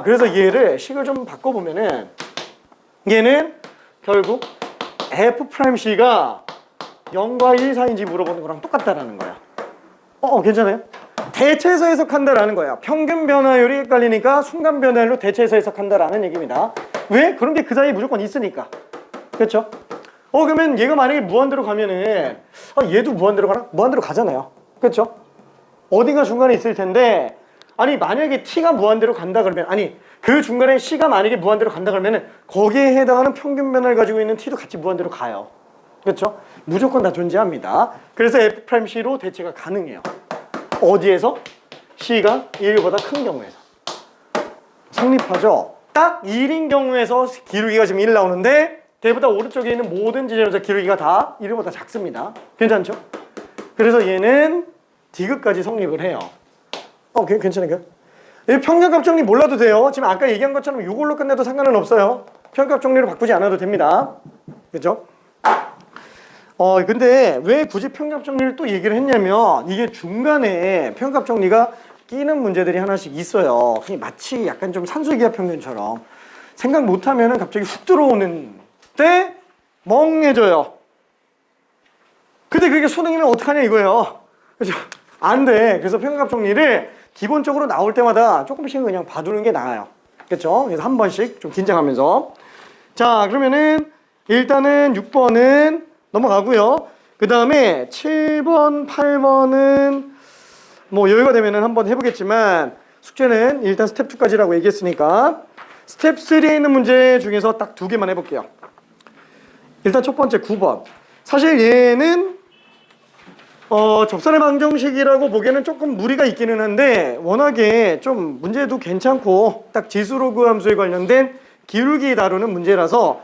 Speaker 1: 그래서 얘를 식을 좀 바꿔보면은 얘는 결국 F'C가 0과 1 사이인지 물어보는 거랑 똑같다라는 거야. 괜찮아요? 대체해서 해석한다라는 거야. 평균 변화율이 헷갈리니까 순간 변화율로 대체해서 해석한다라는 얘기입니다. 왜? 그런 게 그 사이에 무조건 있으니까. 그렇죠? 그러면 얘가 만약에 무한대로 가면은 얘도 무한대로 가나? 무한대로 가잖아요. 그렇죠? 어딘가 중간에 있을 텐데, 아니 만약에 T가 무한대로 간다 그러면, 아니 그 중간에 C가 만약에 무한대로 간다 그러면은 거기에 해당하는 평균 변화를 가지고 있는 T도 같이 무한대로 가요. 그렇죠? 무조건 다 존재합니다. 그래서 F'C로 대체가 가능해요. 어디에서? C가 1보다 큰 경우에서. 성립하죠? 딱 1인 경우에서 기울기가 지금 1 나오는데 대보다 오른쪽에 있는 모든 지점에서 기울기가 다 1보다 작습니다. 괜찮죠? 그래서 얘는 D급까지 성립을 해요. 괜찮은가요? 평균값 정리 몰라도 돼요. 지금 아까 얘기한 것처럼 이걸로 끝내도 상관은 없어요. 평균값 정리로 바꾸지 않아도 됩니다. 그죠? 근데 왜 굳이 평균값 정리를 또 얘기를 했냐면, 이게 중간에 평균값 정리가 끼는 문제들이 하나씩 있어요. 마치 약간 좀 산술기하 평균처럼 생각 못하면은 갑자기 훅 들어오는 때 멍해져요. 근데 그게 수능이면 어떡하냐 이거예요. 그죠? 안 돼. 그래서 평균값 정리를 기본적으로 나올 때마다 조금씩 그냥 봐두는 게 나아요. 그렇죠? 그래서 한 번씩 좀 긴장하면서. 자, 그러면은 일단은 6번은 넘어가고요. 그 다음에 7번, 8번은 뭐 여유가 되면은 한번 해보겠지만, 숙제는 일단 스텝 2까지라고 얘기했으니까 스텝 3에 있는 문제 중에서 딱 2개만 해볼게요. 일단 첫 번째 9번. 사실 얘는 접선의 방정식이라고 보기에는 조금 무리가 있기는 한데, 워낙에 좀 문제도 괜찮고 딱 지수로그 함수에 관련된 기울기 다루는 문제라서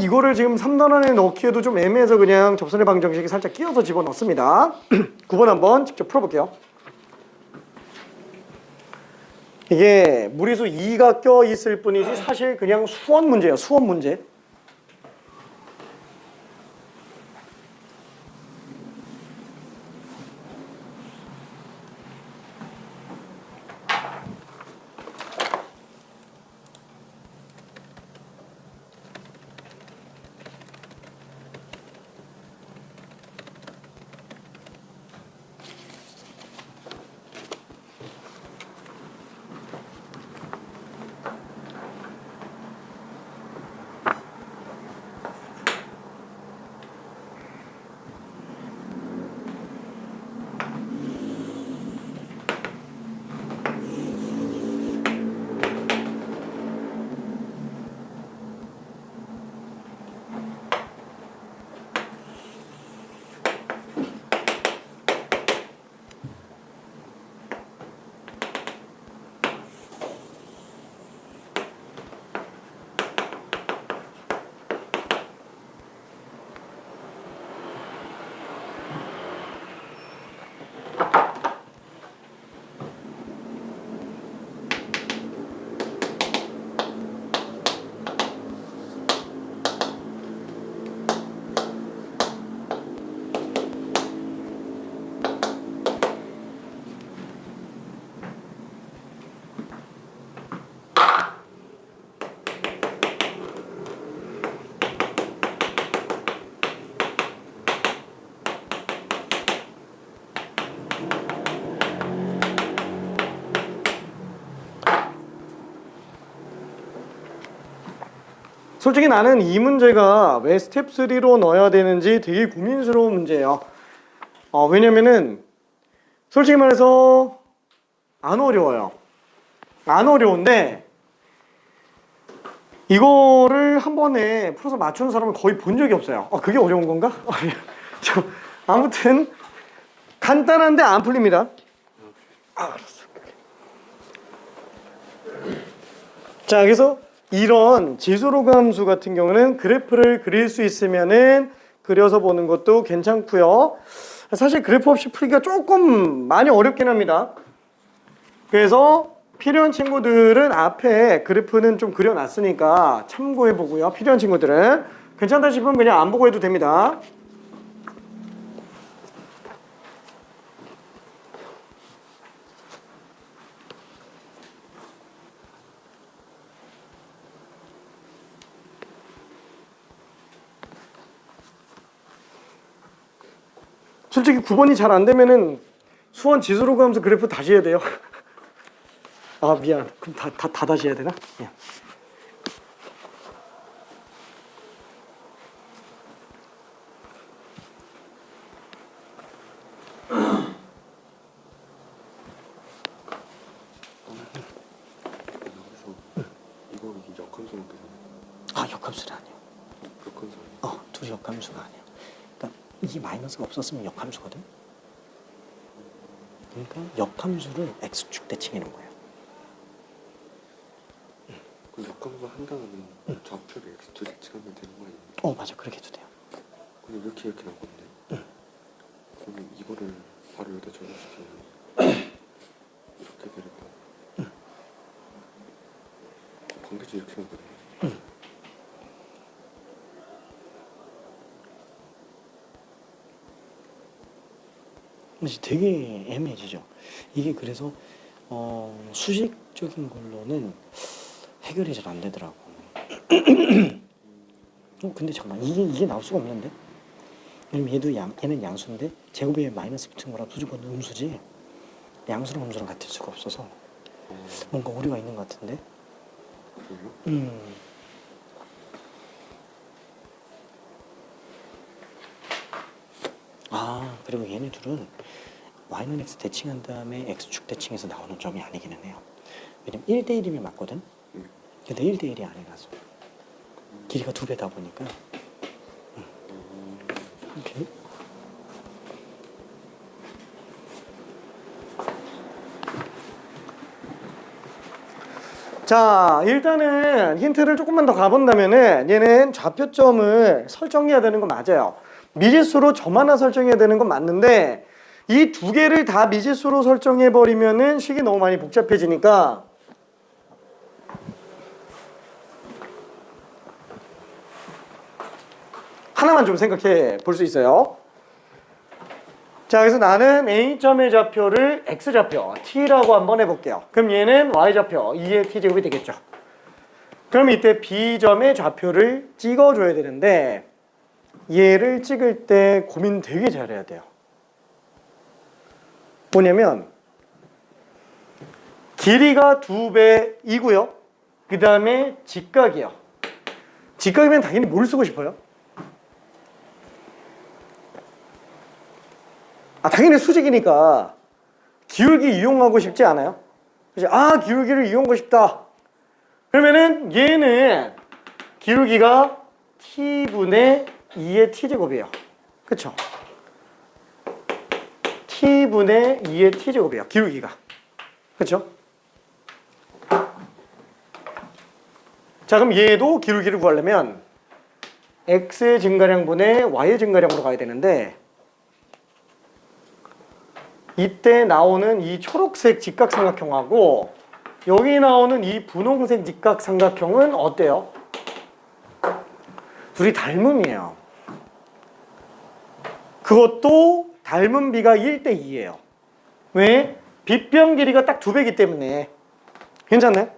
Speaker 1: 이거를 지금 3단원에 넣기에도 좀 애매해서 그냥 접선의 방정식이 살짝 끼워서 집어넣습니다. 9번 한번 직접 풀어볼게요. 이게 무리수 2가 껴있을 뿐이지 사실 그냥 수원 문제예요. 수원 문제. 솔직히 나는 이 문제가 왜 스텝 3로 넣어야 되는지 되게 고민스러운 문제예요. 왜냐면은 솔직히 말해서 안 어려워요. 안 어려운데 이거를 한 번에 풀어서 맞추는 사람을 거의 본 적이 없어요. 그게 어려운 건가? 아무튼 간단한데 안 풀립니다. 알았어. 자, 그래서 이런 지수로그 함수 같은 경우는 그래프를 그릴 수 있으면은 그려서 보는 것도 괜찮고요. 사실 그래프 없이 풀기가 조금 많이 어렵긴 합니다. 그래서 필요한 친구들은 앞에 그래프는 좀 그려놨으니까 참고해 보고요. 필요한 친구들은 괜찮다 싶으면 그냥 안 보고 해도 됩니다. 솔직히 9번이 잘 안 되면은 수원 지수로그 하면서 그래프 다시 해야 돼요. 아, 미안. 그럼 다 다시 해야 되나? 미안.
Speaker 3: 이게 역함수는
Speaker 1: 역함수는 아니에요.
Speaker 3: 역함수
Speaker 1: 둘이 역함수가 아니에요. 그러니까 이 마이너스가 없었으면 역함수거든. 그러니까 역함수를 x축 대칭하는 거예요.
Speaker 3: 그 역함수 한다면 좌표를 x축 대칭하면 되는 거 아니에요?
Speaker 1: 맞아. 그렇게 해도 돼요.
Speaker 3: 근데 이렇게 나올 건데 그러면 이거를 바로 여기다 적용시키면 이렇게 되니까 반대쪽 이렇게 나거든요.
Speaker 1: 근데 되게 애매해지죠. 이게 그래서 수식적인 걸로는 해결이 잘 안 되더라고. 근데 잠깐만, 이게 나올 수가 없는데? 왜냐면 얘는 양수인데 제곱에 마이너스 붙은 거라 무조건 음수지. 양수랑 음수랑 같을 수가 없어서 뭔가 오류가 있는 것 같은데.
Speaker 3: 그래요?
Speaker 1: 그리고 얘네 둘은 y는 x 대칭한 다음에 x축 대칭해서 나오는 점이 아니기는 해요. 왜냐면 1대1이면 맞거든. 근데 1대1이 아니라서 길이가 2배다 보니까. 오케이. 자, 일단은 힌트를 조금만 더 가본다면은 얘는 좌표점을 설정해야 되는 건 맞아요. 미지수로 점 하나 설정해야 되는 건 맞는데 이 두 개를 다 미지수로 설정해 버리면은 식이 너무 많이 복잡해지니까 하나만 좀 생각해 볼 수 있어요. 자, 그래서 나는 A점의 좌표를 X좌표 T라고 한번 해볼게요. 그럼 얘는 Y좌표 2의 T제곱이 되겠죠. 그럼 이때 B점의 좌표를 찍어줘야 되는데 얘를 찍을 때 고민 되게 잘해야 돼요. 뭐냐면 길이가 2배이고요. 그 다음에 직각이요. 직각이면 당연히 뭘 쓰고 싶어요? 당연히 수직이니까 기울기 이용하고 싶지 않아요? 그치? 기울기를 이용하고 싶다. 그러면은 얘는 기울기가 t분의 2의 t제곱이에요. 그쵸? t분의 2의 t제곱이에요. 기울기가. 그쵸? 자, 그럼 얘도 기울기를 구하려면 x의 증가량분의 y의 증가량으로 가야 되는데 이때 나오는 이 초록색 직각삼각형하고 여기 나오는 이 분홍색 직각삼각형은 어때요? 둘이 닮음이에요. 그것도 닮은 비가 1대2예요. 왜? 빗변 길이가 딱 2배이기 때문에. 괜찮네?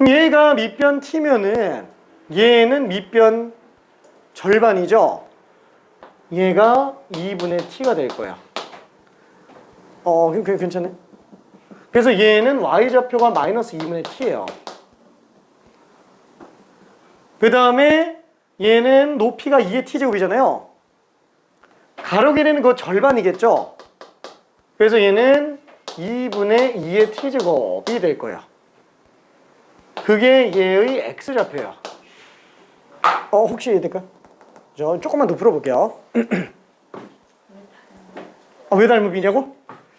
Speaker 1: 얘가 밑변 t면은 얘는 밑변 절반이죠? 얘가 2분의 t가 될 거야. 괜찮네? 그래서 얘는 y좌표가 마이너스 2분의 t예요. 그 다음에 얘는 높이가 2의 t제곱이잖아요. 가로 길이는 그 절반이겠죠? 그래서 얘는 2분의 2의 t제곱이 될 거예요. 그게 얘의 x좌표예요. 혹시 이해될까? 저 조금만 더 풀어볼게요. 왜 닮음이냐고?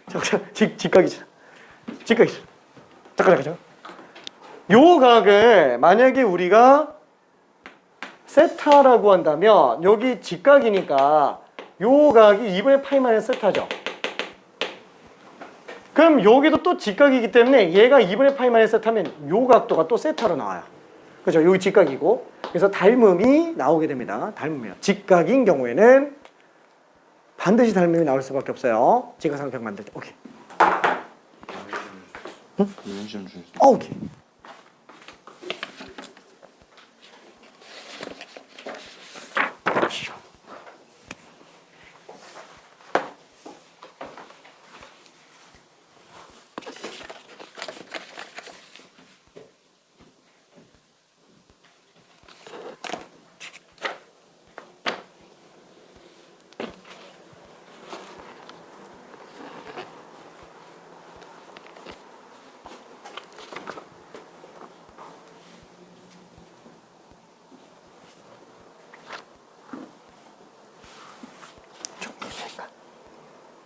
Speaker 1: 잠깐, 직각이잖아. 직각이잖아. 잠깐. 요 각을 만약에 우리가 세타라고 한다면 여기 직각이니까 요 각이 2분의 파이 마이너스 세타죠. 그럼 여기도 또 직각이기 때문에 얘가 2분의 파이 마이너스 세타면 요 각도가 또 세타로 나와요. 그죠? 여기 직각이고. 그래서 닮음이 나오게 됩니다. 닮음이요. 직각인 경우에는 반드시 닮음이 나올 수밖에 없어요. 직각삼각형 만들 때. 오케이.
Speaker 3: 응? 유연시험 중에
Speaker 1: 오케이.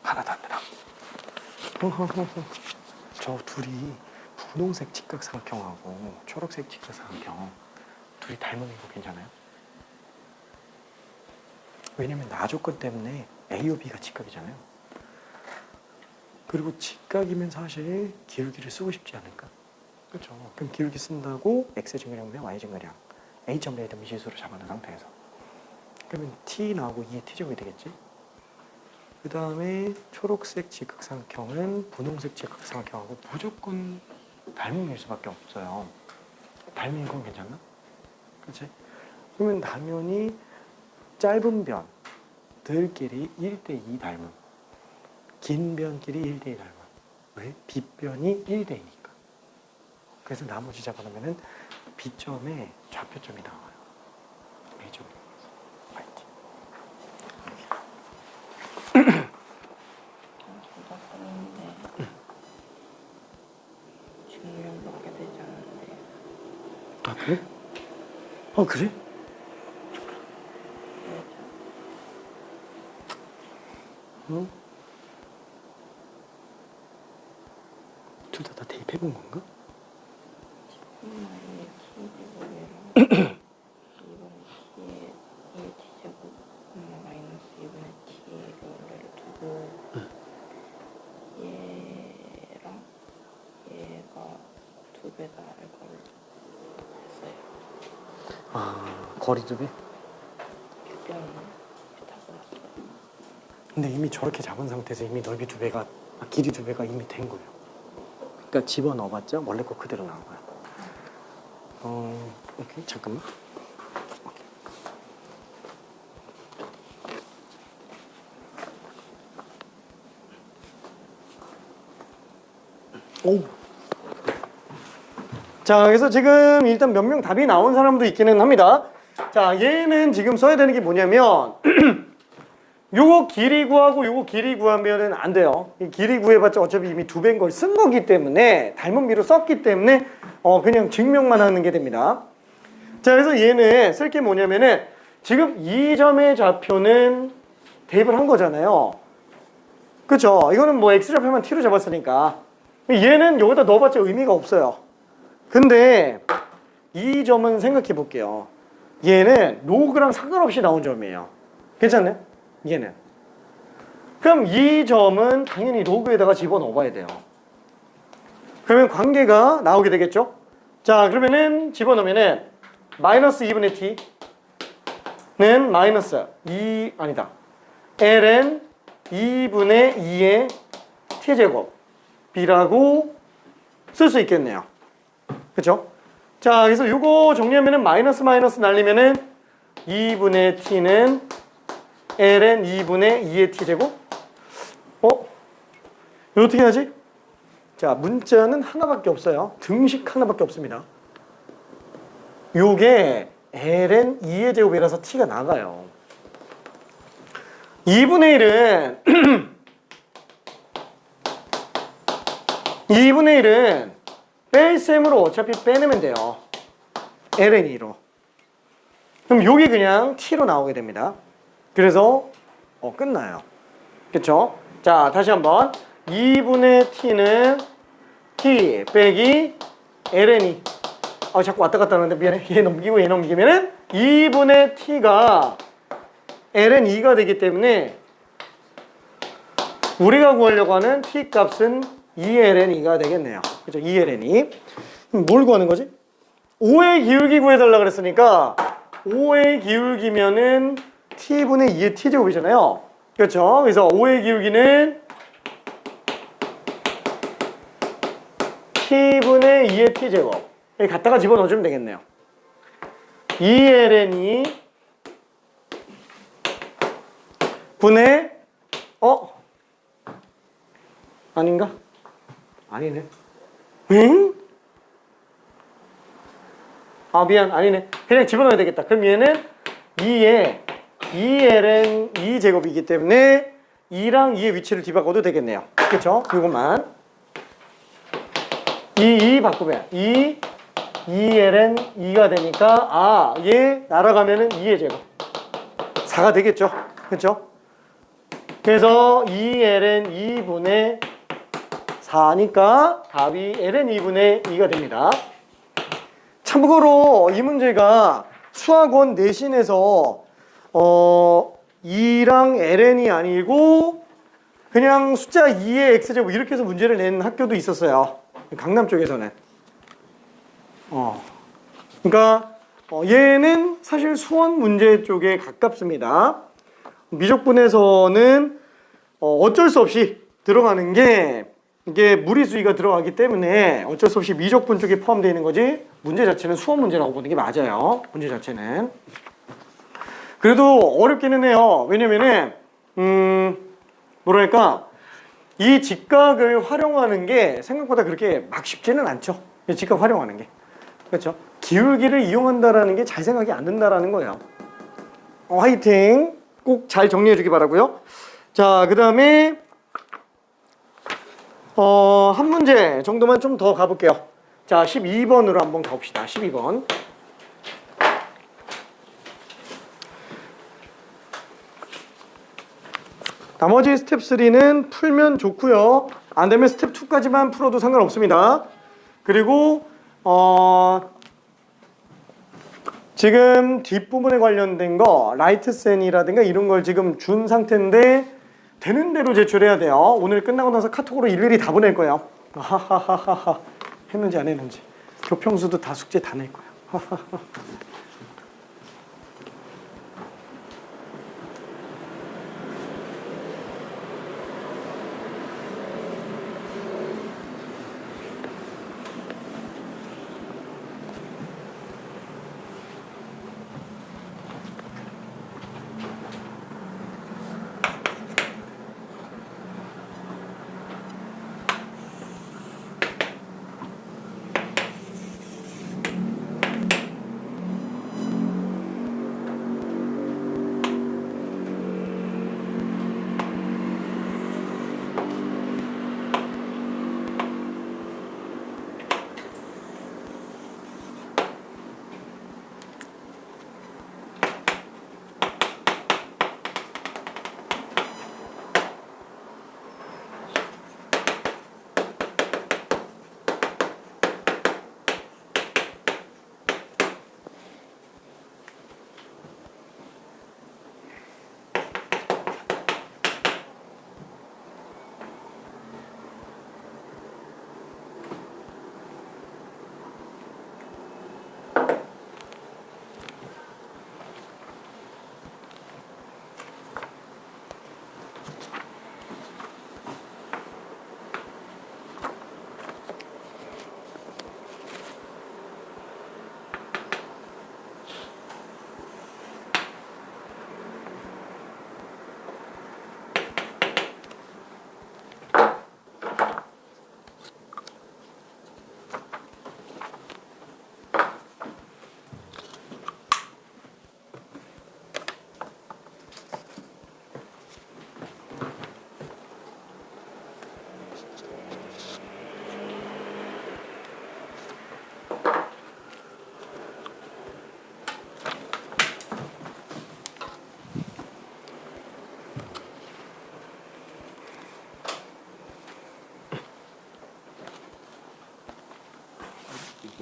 Speaker 1: 하나도 안 되나? 저 둘이 분홍색 직각삼각형하고 초록색 직각삼각형 둘이 닮은 거 괜찮아요? 왜냐면 나 조건 때문에 A와 B가 직각이잖아요. 그리고 직각이면 사실 기울기를 쓰고 싶지 않을까? 그렇죠. 그럼 기울기 쓴다고 x 증가량분의 y 증가량 a점에 대한 미시수로 잡아놓은 상태에서 그러면 t 나오고 2의 t제곱이 되겠지? 그 다음에 초록색 직각삼각형은 분홍색 직각삼각형하고 무조건 닮음일 수밖에 없어요. 닮은 건 괜찮나? 그렇지? 그러면 당연히 짧은 변들끼리 1대2 닮음, 긴 변끼리 1대2 닮음. 왜? 빗변이 1대2니까. 그래서 나머지 잡아놓으면 B점에 좌표점이 나와요. A점.
Speaker 2: 둘다 쓰는데 증명밖에 되지 않는데.
Speaker 1: 아 그래? 그래? 응? 둘 다 대입해본 건가?
Speaker 2: 이번에 t제곱이랑 이번에 t의 t제곱 마이너스 이번에 t를 두고 얘랑 얘가 2배다 이걸 했어요.
Speaker 1: 거리 두 배?
Speaker 2: 빗변 다 그렸어요.
Speaker 1: 근데 이미 저렇게 잡은 상태에서 이미 넓이 두 배가 길이 두 배가 이미 된 거예요. 그러니까 집어넣어봤자 원래 거 그대로 나온 거야. 오케이 잠깐만. 오. 자, 그래서 지금 일단 몇 명 답이 나온 사람도 있기는 합니다. 자, 얘는 지금 써야 되는 게 뭐냐면 요거 길이 구하고 요거 길이 구하면은 안 돼요. 이 길이 구해봤자 어차피 이미 두 배인 걸 쓴 거기 때문에 닮은비로 썼기 때문에 그냥 증명만 하는 게 됩니다. 자, 그래서 얘는 쓸 게 뭐냐면은 지금 이 점의 좌표는 대입을 한 거잖아요. 그쵸? 이거는 뭐 x좌표만 t로 잡았으니까 얘는 여기다 넣어봤자 의미가 없어요. 근데 이 점은 생각해 볼게요. 얘는 로그랑 상관없이 나온 점이에요. 괜찮나요? 얘는. 그럼 이 점은 당연히 로그에다가 집어넣어봐야 돼요. 그러면 관계가 나오게 되겠죠? 자, 그러면은 집어넣으면은 마이너스 2분의 t는 마이너스 2 아니다. ln 2분의 2의 t제곱 b라고 쓸 수 있겠네요. 그쵸? 자, 그래서 이거 정리하면은 마이너스 마이너스 날리면은 2분의 t는 ln 2분의 2의 t제곱? 이거 어떻게 하지? 자, 문자는 하나밖에 없어요. 등식 하나밖에 없습니다. 요게 ln 2의 제곱이라서 t가 나가요. 2분의 1은 2분의 1은 뺄셈으로 어차피 빼내면 돼요. ln2로. 그럼 요게 그냥 t로 나오게 됩니다. 그래서 끝나요. 그쵸? 자, 다시 한번 2분의 t는 t 빼기 ln2. 자꾸 왔다 갔다 하는데 미안해. 얘 넘기고 얘 넘기면은 2분의 t가 ln2가 되기 때문에 우리가 구하려고 하는 t 값은 2ln2가 되겠네요. 그죠? 2ln2. 그럼 뭘 구하는 거지? 5의 기울기 구해달라 그랬으니까 5의 기울기면은 t분의 2의 t제곱이잖아요. 그렇죠? 그래서 5의 기울기는 t분의 2의 t제곱. 여기 갖다가 집어넣어주면 되겠네요. 2ln2 분의 아닌가? 아니네. 응? 미안, 아니네. 그냥 집어넣어야 되겠다. 그럼 얘는 2에 2ln 2제곱이기 때문에 2랑 2의 위치를 뒤바꿔도 되겠네요. 그렇죠? 이것만 2 바꾸면 2ln 2가 되니까 얘 날아가면은 2의 제곱 4가 되겠죠. 그렇죠? 그래서 2ln 2분의 4니까 답이 ln 2분의 2가 됩니다. 참고로 이 문제가 수학원 내신에서 2랑 ln이 아니고 그냥 숫자 2의 x제곱 이렇게 해서 문제를 낸 학교도 있었어요. 강남 쪽에서는. 그러니까 얘는 사실 수원 문제 쪽에 가깝습니다. 미적분에서는 어쩔 수 없이 들어가는 게 이게 무리수위가 들어가기 때문에 어쩔 수 없이 미적분 쪽에 포함되어 있는 거지 문제 자체는 수원 문제라고 보는 게 맞아요. 문제 자체는. 그래도 어렵기는 해요. 왜냐면은 뭐랄까 이 직각을 활용하는 게 생각보다 그렇게 막 쉽지는 않죠. 이 직각 활용하는 게. 그렇죠? 기울기를 이용한다라는 게 잘 생각이 안 든다라는 거예요. 화이팅! 꼭 잘 정리해 주기 바라고요. 자, 그 다음에 한 문제 정도만 좀 더 가볼게요. 자, 12번으로 한번 가봅시다. 12번. 나머지 스텝 3는 풀면 좋고요. 안 되면 스텝 2까지만 풀어도 상관없습니다. 그리고 지금 뒷부분에 관련된 거 라이트센이라든가 이런 걸 지금 준 상태인데 되는 대로 제출해야 돼요. 오늘 끝나고 나서 카톡으로 일일이 다 보낼 거예요. 하하하하하. 했는지 안 했는지. 교평수도 다 숙제 다 낼 거예요.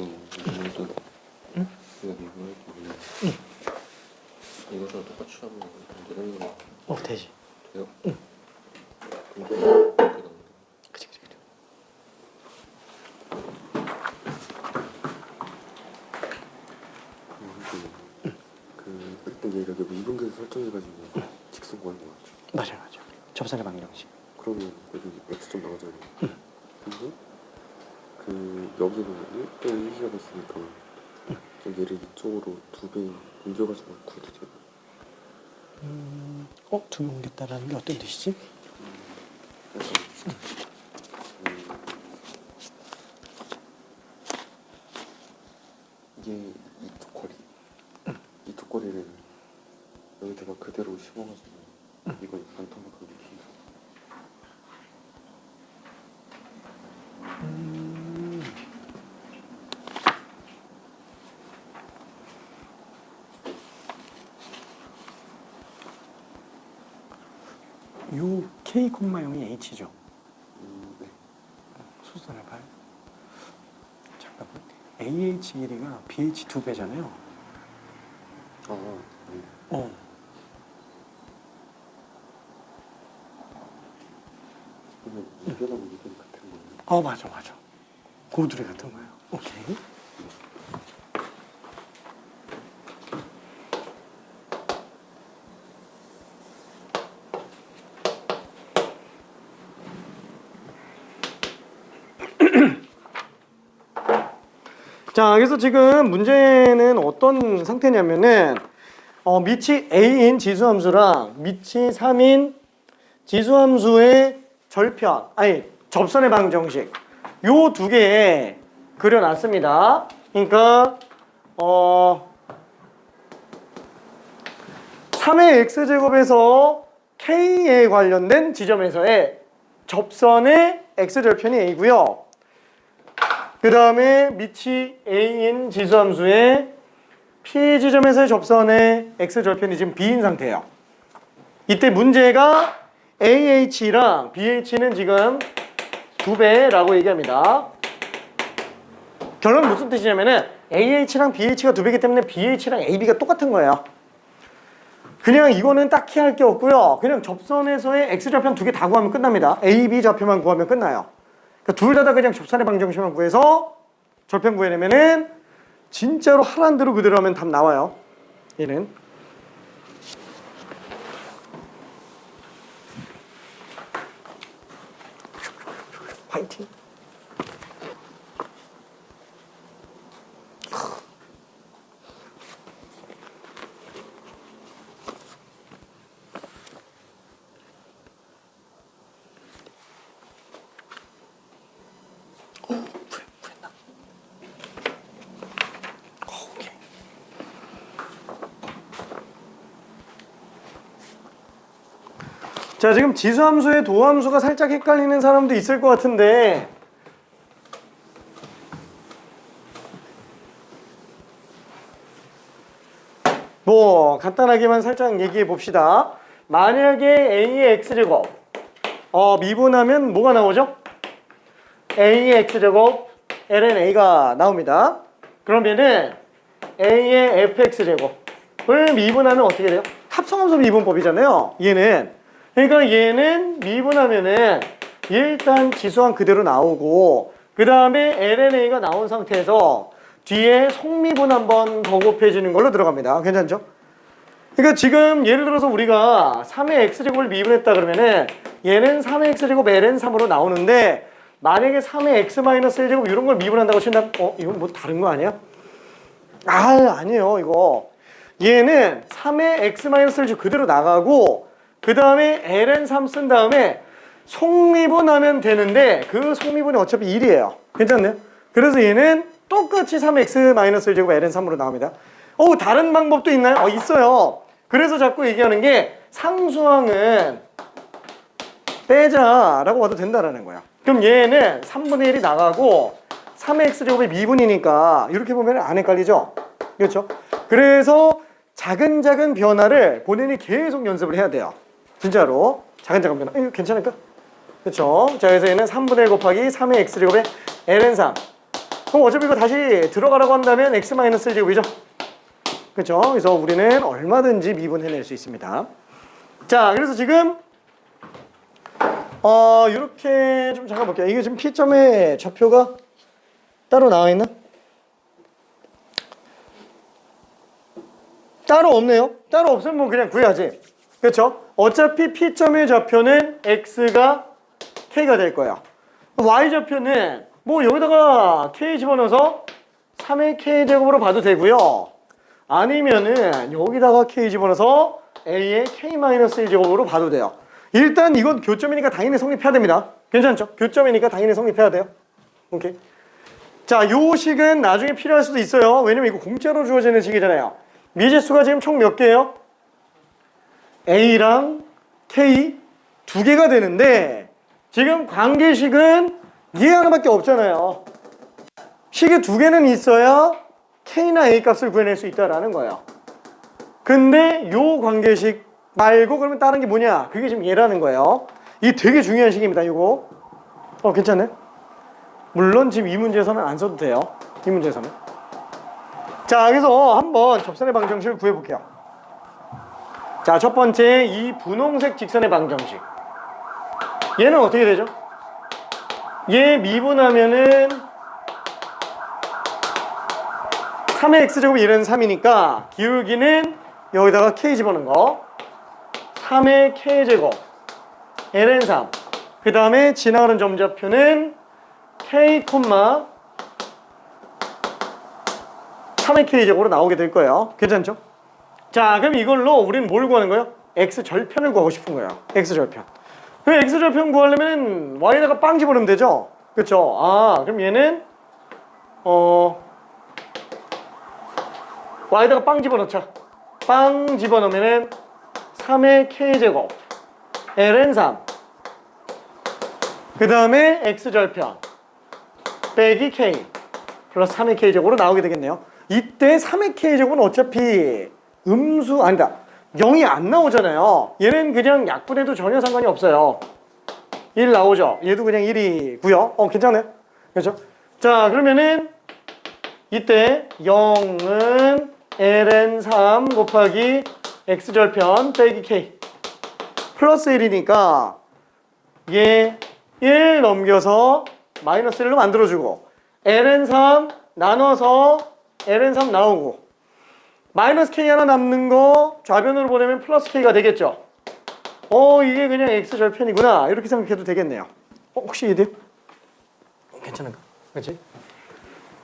Speaker 3: 이거잖아. 응? 이거 원래 이거랑 똑같이 하면 되는 거
Speaker 1: 되지.
Speaker 3: 돼요?
Speaker 1: 응.
Speaker 3: 그럼 이렇게 나오는
Speaker 1: 그치.
Speaker 3: 일단 얘가 여기 이분계에서 설정해가지고 직선 구하는 거 같죠?
Speaker 1: 맞아. 접선의 방정식.
Speaker 3: 그러면 여기 X점 나오잖아요. 근데 여기는 1대 1이라고 했으니까 좀 얘를 이쪽으로 2배 옮겨가지고 구해도 돼요.
Speaker 1: 두 개 옮겼다라는 게 어떤 뜻이지?
Speaker 3: 그래서 이게 이쪽 거리 이쪽 거리를 여기다가 그대로 심어가지고 이거 반통만큼 이렇게
Speaker 1: 요 K, 0이 H죠.
Speaker 3: 네.
Speaker 1: 수선해봐요. 잠깐만. AH 길이가 BH 2배잖아요.
Speaker 3: 네. 그러면 이변하고 이변 같은 거예요?
Speaker 1: 맞아. 그 둘이 같은 거예요. 오케이. 자, 그래서 지금 문제는 어떤 상태냐면은 밑이 A인 지수함수랑 밑이 3인 지수함수의 접선의 방정식 요 두 개에 그려놨습니다. 그러니까 3의 x제곱에서 k에 관련된 지점에서의 접선의 x절편이 a고요. 그 다음에 밑이 a인 지수함수의 p 지점에서의 접선의 x절편이 지금 b인 상태예요. 이때 문제가 ah랑 bh는 지금 2배라고 얘기합니다. 결론은 무슨 뜻이냐면은 ah랑 bh가 2배이기 때문에 bh랑 ab가 똑같은 거예요. 그냥 이거는 딱히 할 게 없고요. 그냥 접선에서의 x절편 2개 다 구하면 끝납니다. a, b 좌표만 구하면 끝나요. 그러니까 둘 다 그냥 접선의 방정식만 구해서 절편 구해내면은 진짜로 하라는 대로 그대로 하면 답 나와요. 얘는. 화이팅. 불했나? 오케이. 자, 지금 지수함수의 도함수가 살짝 헷갈리는 사람도 있을 것 같은데 뭐 간단하게만 살짝 얘기해 봅시다. 만약에 a의 x제곱 미분하면 뭐가 나오죠? a의 x제곱 ln a가 나옵니다. 그러면은 a의 fx제곱을 미분하면 어떻게 돼요? 합성함수 미분법이잖아요. 얘는 그러니까 얘는 미분하면은 일단 지수항 그대로 나오고 그 다음에 ln a가 나온 상태에서 뒤에 속미분 한번 더 곱해지는 걸로 들어갑니다. 괜찮죠? 그러니까 지금 예를 들어서 우리가 3의 x제곱을 미분했다 그러면은 얘는 3의 x제곱 ln 3으로 나오는데 만약에 3의 x-1제곱 이런 걸 미분한다고 친다면 이건 뭐 다른 거 아니야? 아니에요 이거. 얘는 3의 x-1제곱 그대로 나가고 그 다음에 ln 3 쓴 다음에 속미분하면 되는데 그 속미분이 어차피 1이에요. 괜찮네요? 그래서 얘는 똑같이 3x-1제곱 ln 3으로 나옵니다. 다른 방법도 있나요? 있어요. 그래서 자꾸 얘기하는 게 상수항은 빼자라고 봐도 된다라는 거야. 그럼 얘는 3분의 1이 나가고 3x제곱이 미분이니까 이렇게 보면 안 헷갈리죠? 그렇죠? 그래서 작은 변화를 본인이 계속 연습을 해야 돼요. 진짜로 작은 변화. 이거 괜찮을까? 그렇죠? 자, 그래서 얘는 3분의 1 곱하기 3의 x제곱에 ln 3 그럼 어차피 이거 다시 들어가라고 한다면 x-1제곱이죠. 그렇죠? 그래서 우리는 얼마든지 미분해낼 수 있습니다. 자, 그래서 지금 이렇게 좀 잠깐 볼게요. 이게 지금 P점의 좌표가 따로 나와 있나? 따로 없네요. 따로 없으면 뭐 그냥 구해야지. 그렇죠? 어차피 P점의 좌표는 X가 K가 될 거예요. Y좌표는 뭐 여기다가 K 집어넣어서 3의 K제곱으로 봐도 되고요. 아니면은 여기다가 K 집어넣어서 A의 K-1제곱으로 봐도 돼요. 일단 이건 교점이니까 당연히 성립해야 됩니다. 괜찮죠? 교점이니까 당연히 성립해야 돼요. 오케이. 자, 요 식은 나중에 필요할 수도 있어요. 왜냐면 이거 공짜로 주어지는 식이잖아요. 미지수가 지금 총 몇 개예요? A랑 K 두 개가 되는데 지금 관계식은 얘 하나밖에 없잖아요. 식이 두 개는 있어야 K나 A 값을 구해낼 수 있다라는 거예요. 근데 요 관계식 말고 그러면 다른 게 뭐냐? 그게 지금 얘라는 거예요. 이 되게 중요한 식입니다. 이거. 괜찮네? 물론 지금 이 문제에서는 안 써도 돼요. 이 문제에서는. 자, 그래서 한번 접선의 방정식을 구해볼게요. 자, 첫 번째 이 분홍색 직선의 방정식. 얘는 어떻게 되죠? 얘 미분하면은 3의 x제곱이 1은 3이니까 기울기는 여기다가 k 집어넣은 거 3의 k제곱 ln 3. 그 다음에 지나가는 점좌표는 k, 3의 k제곱으로 나오게 될 거예요. 괜찮죠? 자, 그럼 이걸로 우리는 뭘 구하는 거예요? x절편을 구하고 싶은 거예요. x절편. 그럼 x절편 구하려면 y에다가 빵 집어넣으면 되죠? 그쵸? 그럼 얘는 y에다가 빵 집어넣자. 빵 집어넣으면은 3의 k제곱 ln 3. 그 다음에 x절편 빼기 k 플러스 3의 k제곱으로 나오게 되겠네요. 이때 3의 k제곱은 어차피 음수 아니다 0이 안 나오잖아요. 얘는 그냥 약분해도 전혀 상관이 없어요. 1 나오죠. 얘도 그냥 1이고요. 괜찮아요. 그렇죠? 자, 그러면은 이때 0은 ln 3 곱하기 x절편 빼기 k 플러스 1이니까 얘 1 넘겨서 마이너스 1로 만들어주고 ln 3 나눠서 ln 3 나오고 마이너스 k 하나 남는 거 좌변으로 보내면 플러스 k가 되겠죠. 이게 그냥 x절편이구나 이렇게 생각해도 되겠네요. 혹시 이해돼요? 괜찮은가? 그렇지?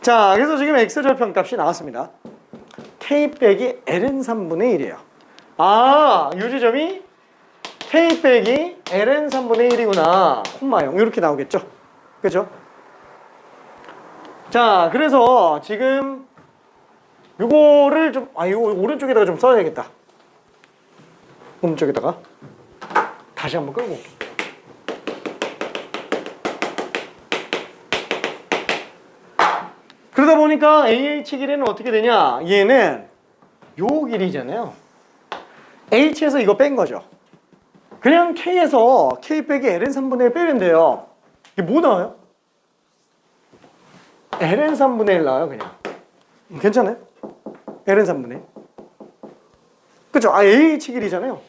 Speaker 1: 자, 그래서 지금 x절편 값이 나왔습니다. k 빼기 ln 3분의 1이에요. 요 지점이 k 빼기 ln 3분의 1이구나. 콤마 0 이렇게 나오겠죠? 그죠? 자, 그래서 지금 요거를 좀 이거 오른쪽에다가 좀 써야겠다. 오른쪽에다가 다시 한번 끌고 올게. 그러다 보니까 AH 길이는 어떻게 되냐? 얘는 요 길이잖아요. H에서 이거 뺀 거죠. 그냥 K에서 K 빼기 ln 3분의 1 빼면 돼요. 이게 뭐 나와요? ln 3분의 1 나와요, 그냥. 괜찮아요? ln 3분의 1. 그죠? AH 길이잖아요.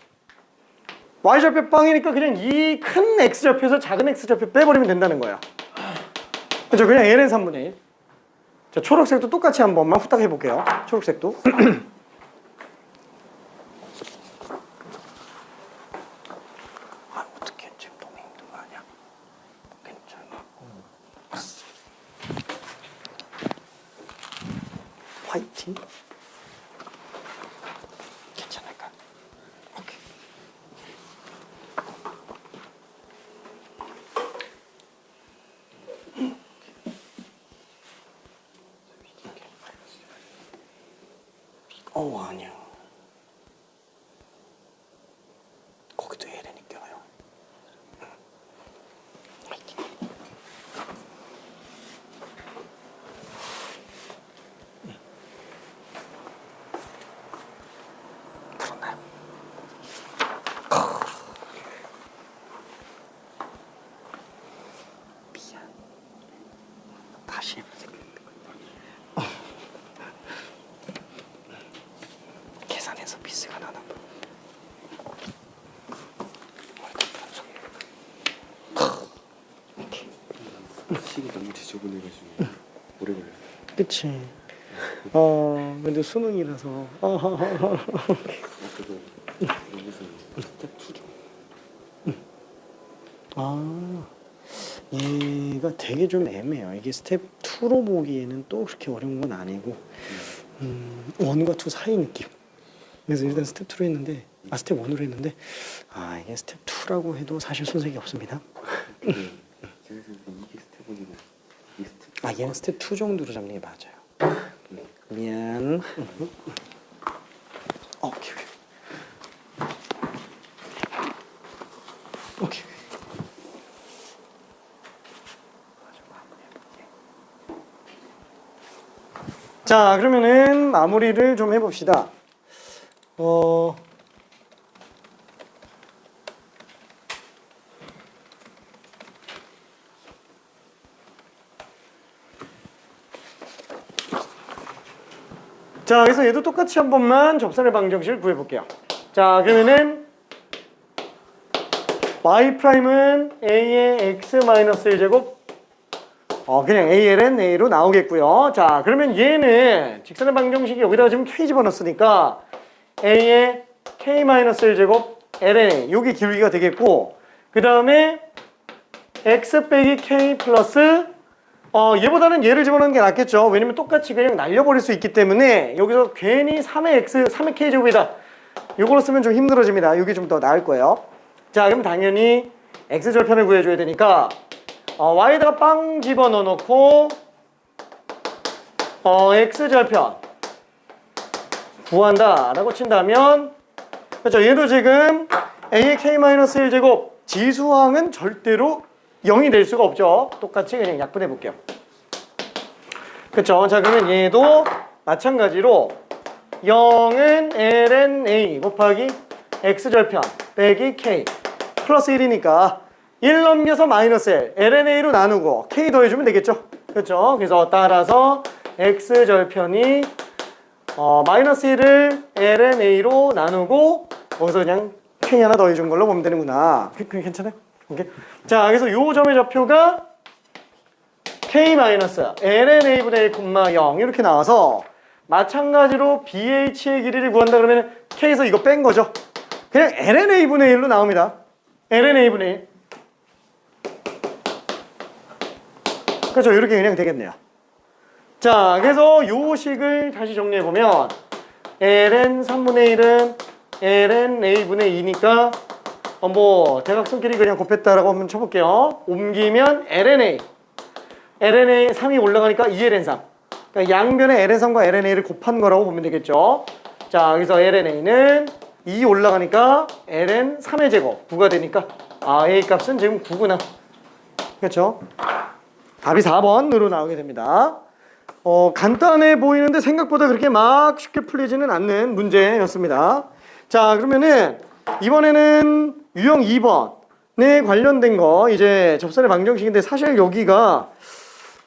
Speaker 1: Y좌표 빵이니까 그냥 이 큰 X좌표에서 작은 X좌표 빼버리면 된다는 거야. 그죠? 그냥 ln 3분의 1. 자, 초록색도 똑같이 한 번만 후딱 해볼게요. 초록색도. 어떻게 지금 너무 힘든 거 아니야? 괜찮아. 화이팅. 괜찮을까? 오케이. 아니야. 거기도 LN이 껴요. 화이팅. 풀었나요? 미안. 다시 해보세요. 미스가 나나.
Speaker 3: 식이 너무 지저분해가지고 오래 걸려.
Speaker 1: 그치. 근데 수능이라서.
Speaker 3: 그거 여기서 스텝 2죠.
Speaker 1: 얘가 되게 좀 애매해요. 이게 스텝 2로 보기에는 또 그렇게 어려운 건 아니고, 1과 2 사이 느낌. 그래서 일단 스텝 2로 했는데, 스텝 1으로 했는데, 이게 스텝 2라고 해도 사실 손색이 없습니다.
Speaker 3: 제가 생각에 이게 스텝 1이고 이게 스텝 2.
Speaker 1: 얘는 스텝 2 정도로 잡는 게 맞아요. 미안. 오케이. 오케이. 자, 그러면은 마무리를 좀 해봅시다. 자, 그래서 얘도 똑같이 한 번만 접선의 방정식을 구해볼게요. 자, 그러면은 y''은 a의 x-1제곱 그냥 ALN A로 나오겠고요. 자, 그러면 얘는 직선의 방정식이 여기다가 지금 K 집어넣었으니까 A의 K-1제곱 LNA 요게 기울기가 되겠고, 그 다음에 X 빼기 K 플러스 얘보다는 얘를 집어넣는 게 낫겠죠. 왜냐면 똑같이 그냥 날려버릴 수 있기 때문에 여기서 괜히 3의 X, 3의 K 제곱이다 요걸로 쓰면 좀 힘들어집니다. 이게 좀 더 나을 거예요. 자, 그럼 당연히 X절편을 구해줘야 되니까 Y에다가 빵 집어넣어 놓고 X절편 구한다 라고 친다면, 그렇죠, 얘도 지금 A의 K-1제곱 지수항은 절대로 0이 될 수가 없죠. 똑같이 그냥 약분해 볼게요. 그렇죠. 자, 그러면 얘도 마찬가지로 0은 ln a 곱하기 x절편 빼기 k 플러스 1이니까 1 넘겨서 마이너스 L, LNA로 나누고 K 더해주면 되겠죠? 그렇죠? 그래서 따라서 X절편이 마이너스 1을 LNA로 나누고 거기서 그냥 K 하나 더해준 걸로 보면 되는구나. 그게 괜찮아요? 오케이. 자, 그래서 요 점의 좌표가 K-LNA분의 1,0 이렇게 나와서 마찬가지로 BH의 길이를 구한다 그러면 K에서 이거 뺀 거죠. 그냥 LNA분의 1로 나옵니다. LNA분의 1. 그렇죠. 이렇게 그냥 되겠네요. 자, 그래서 요 식을 다시 정리해보면 ln 3분의 1은 ln a분의 2니까 대각선끼리 그냥 곱했다라고 한번 쳐볼게요. 옮기면 ln a 3이 올라가니까 2ln 3. 그러니까 양변에 ln 3과 ln a를 곱한 거라고 보면 되겠죠. 자, 그래서 ln a는 2 올라가니까 ln 3의 제곱 9가 되니까 a 값은 지금 9구나. 그렇죠? 답이 4번으로 나오게 됩니다. 간단해 보이는데 생각보다 그렇게 막 쉽게 풀리지는 않는 문제였습니다. 자, 그러면은 이번에는 유형 2번에 관련된 거 이제 접선의 방정식인데, 사실 여기가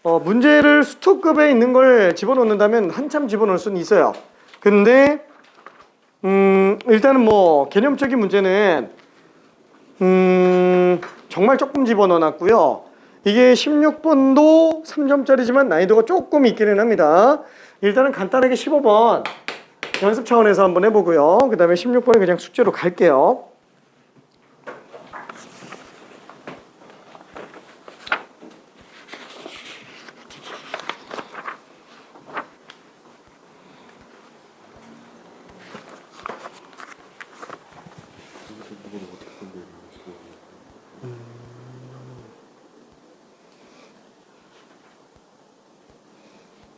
Speaker 1: 문제를 수투급에 있는 걸 집어넣는다면 한참 집어넣을 수는 있어요. 근데 일단은 개념적인 문제는 정말 조금 집어넣어놨고요. 이게 16번도 3점짜리지만 난이도가 조금 있기는 합니다. 일단은 간단하게 15번 연습 차원에서 한번 해보고요. 그 다음에 16번은 그냥 숙제로 갈게요.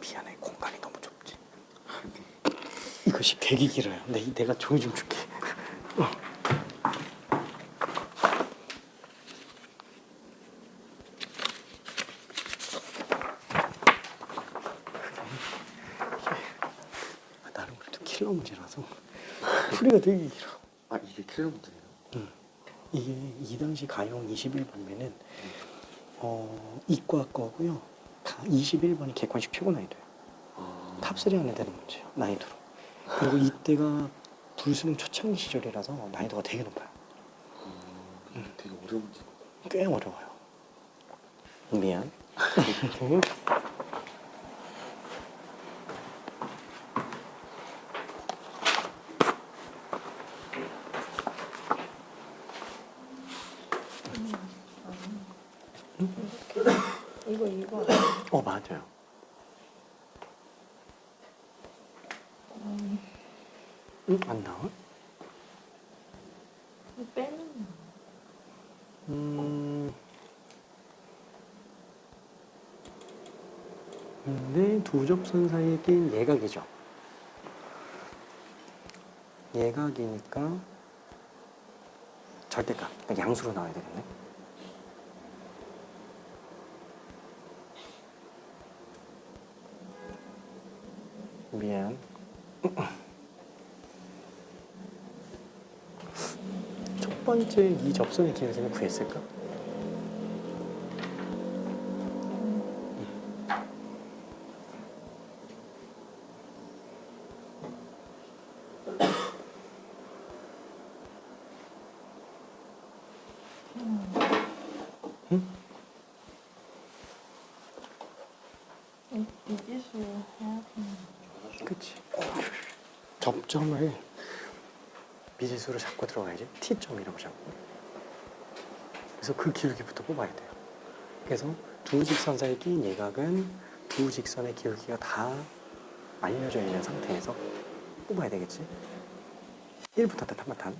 Speaker 1: 미안해, 공간이 너무 좁지. 이것이 되게 길어요. 내가 종이 좀 줄게. 나름 그래도 킬러 문제라서 풀이가 되게 길어.
Speaker 3: 이게 킬러 문제예요?
Speaker 1: 이게 이 당시 가용 21번면은 이과 거고요. 21번이 객관식 최고 난이도예요. 탑3 안에 되는 문제예요, 난이도로. 그리고 이때가 불수능 초창기 시절이라서 난이도가 되게 높아요.
Speaker 3: 되게 어려운 지.
Speaker 1: 꽤 어려워요. 미안.
Speaker 2: 이거
Speaker 1: 맞아요. 안 나와?
Speaker 2: 빼는
Speaker 1: 근데 두 접선 사이에 낀 예각이죠. 예각이니까 절대값, 그러니까 양수로 나와야 되겠네. 미안. 첫 번째 이 접선의 기울기는 구했을까?
Speaker 2: 이지수 해야 되는
Speaker 1: 그치. 접점을 미지수로 잡고 들어가야지. T점이라고 잡고. 그래서 그 기울기부터 뽑아야 돼요. 그래서 두 직선 사이에 낀 예각은 두 직선의 기울기가 다 알려져 있는 상태에서 뽑아야 되겠지. 1부터 한바탕.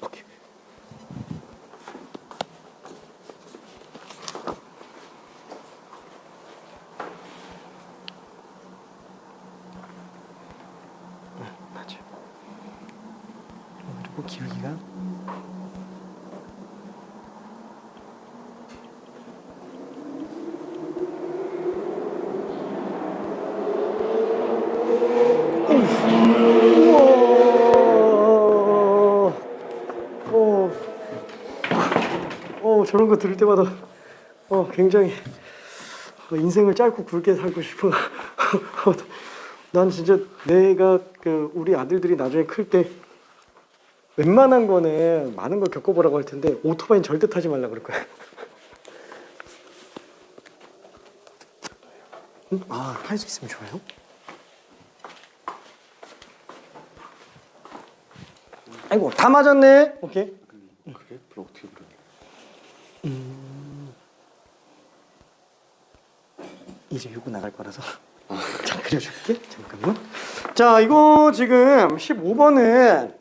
Speaker 1: 오케이. 맞아. 그리고 기울기가 저런 거 들을 때마다 굉장히 인생을 짧고 굵게 살고 싶어. 난 진짜 내가 우리 아들들이 나중에 클 때 웬만한 거는 많은 걸 겪어보라고 할 텐데 오토바이는 절대 타지 말라 그럴 거야. 탈 수 있으면 좋아요. 아이고 다 맞았네. 오케이.
Speaker 3: 그래프를 어떻게 그려?
Speaker 1: 이제 요거 나갈 거라서 자 그려줄게. 잠깐만. 자 이거 지금 15번은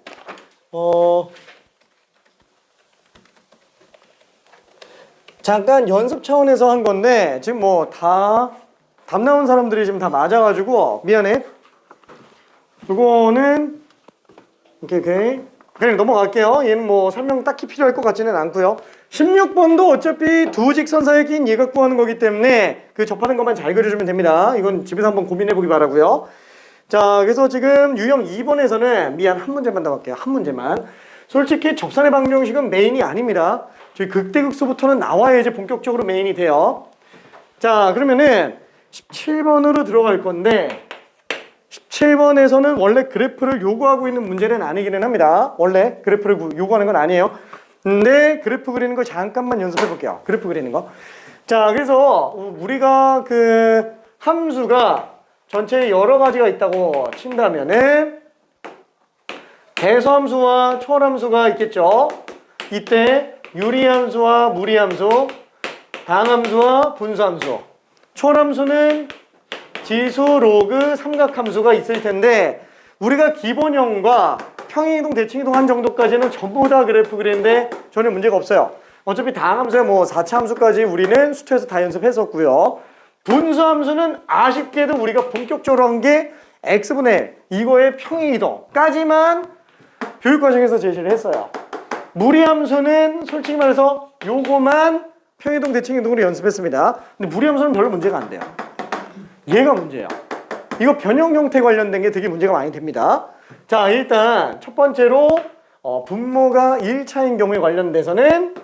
Speaker 1: 잠깐 연습 차원에서 한 건데 지금 뭐 다 답 나온 사람들이 지금 다 맞아가지고 미안해. 이거는 오케이 그냥 넘어갈게요. 얘는 뭐 설명 딱히 필요할 것 같지는 않고요. 16번도 어차피 두 직선 사이에 낀 예각 구하는 거기 때문에 그 접하는 것만 잘 그려주면 됩니다. 이건 집에서 한번 고민해보기 바라고요. 자 그래서 지금 유형 2번에서는 미안 한 문제만 더 할게요. 한 문제만. 솔직히 접선의 방정식은 메인이 아닙니다. 저희 극대극소부터는 나와야지 본격적으로 메인이 돼요. 자 그러면은 17번으로 들어갈 건데 17번에서는 원래 그래프를 요구하고 있는 문제는 아니기는 합니다. 원래 그래프를 요구하는 건 아니에요. 근데 그래프 그리는 거 잠깐만 연습해 볼게요. 그래프 그리는 거. 자, 그래서 우리가 그 함수가 전체에 여러 가지가 있다고 친다면은 대소함수와 초월함수가 있겠죠. 이때 유리함수와 무리함수, 방함수와 분수함수. 초월함수는 지수, 로그, 삼각함수가 있을 텐데 우리가 기본형과 평행이동, 대칭이동 한 정도까지는 전부 다 그래프 그리는데 전혀 문제가 없어요. 어차피 다항함수야 뭐 4차 함수까지 우리는 수투에서 다 연습했었고요. 분수함수는 아쉽게도 우리가 본격적으로 한 게 x분의 이거의 평행이동까지만 교육과정에서 제시를 했어요. 무리함수는 솔직히 말해서 요거만 평행이동, 대칭이동으로 연습했습니다. 근데 무리함수는 별로 문제가 안 돼요. 얘가 문제예요. 이거 변형 형태 관련된 게 되게 문제가 많이 됩니다. 자, 일단 첫 번째로 분모가 1차인 경우에 관련돼서는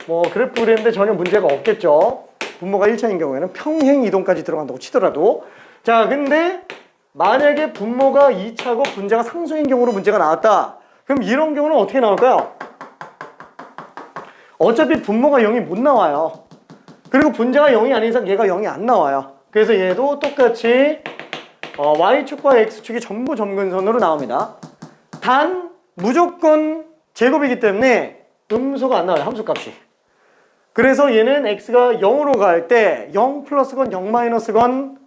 Speaker 1: 뭐 그래프 그리는데 전혀 문제가 없겠죠. 분모가 1차인 경우에는 평행 이동까지 들어간다고 치더라도. 자, 근데 만약에 분모가 2차고 분자가 상수인 경우로 문제가 나왔다. 그럼 이런 경우는 어떻게 나올까요? 어차피 분모가 0이 못 나와요. 그리고 분자가 0이 아닌 이상 얘가 0이 안 나와요. 그래서 얘도 똑같이 Y축과 X축이 전부 점근선으로 나옵니다. 단 무조건 제곱이기 때문에 음수가 안 나와요. 함수값이. 그래서 얘는 X가 0으로 갈 때 0 플러스 건 0 마이너스 건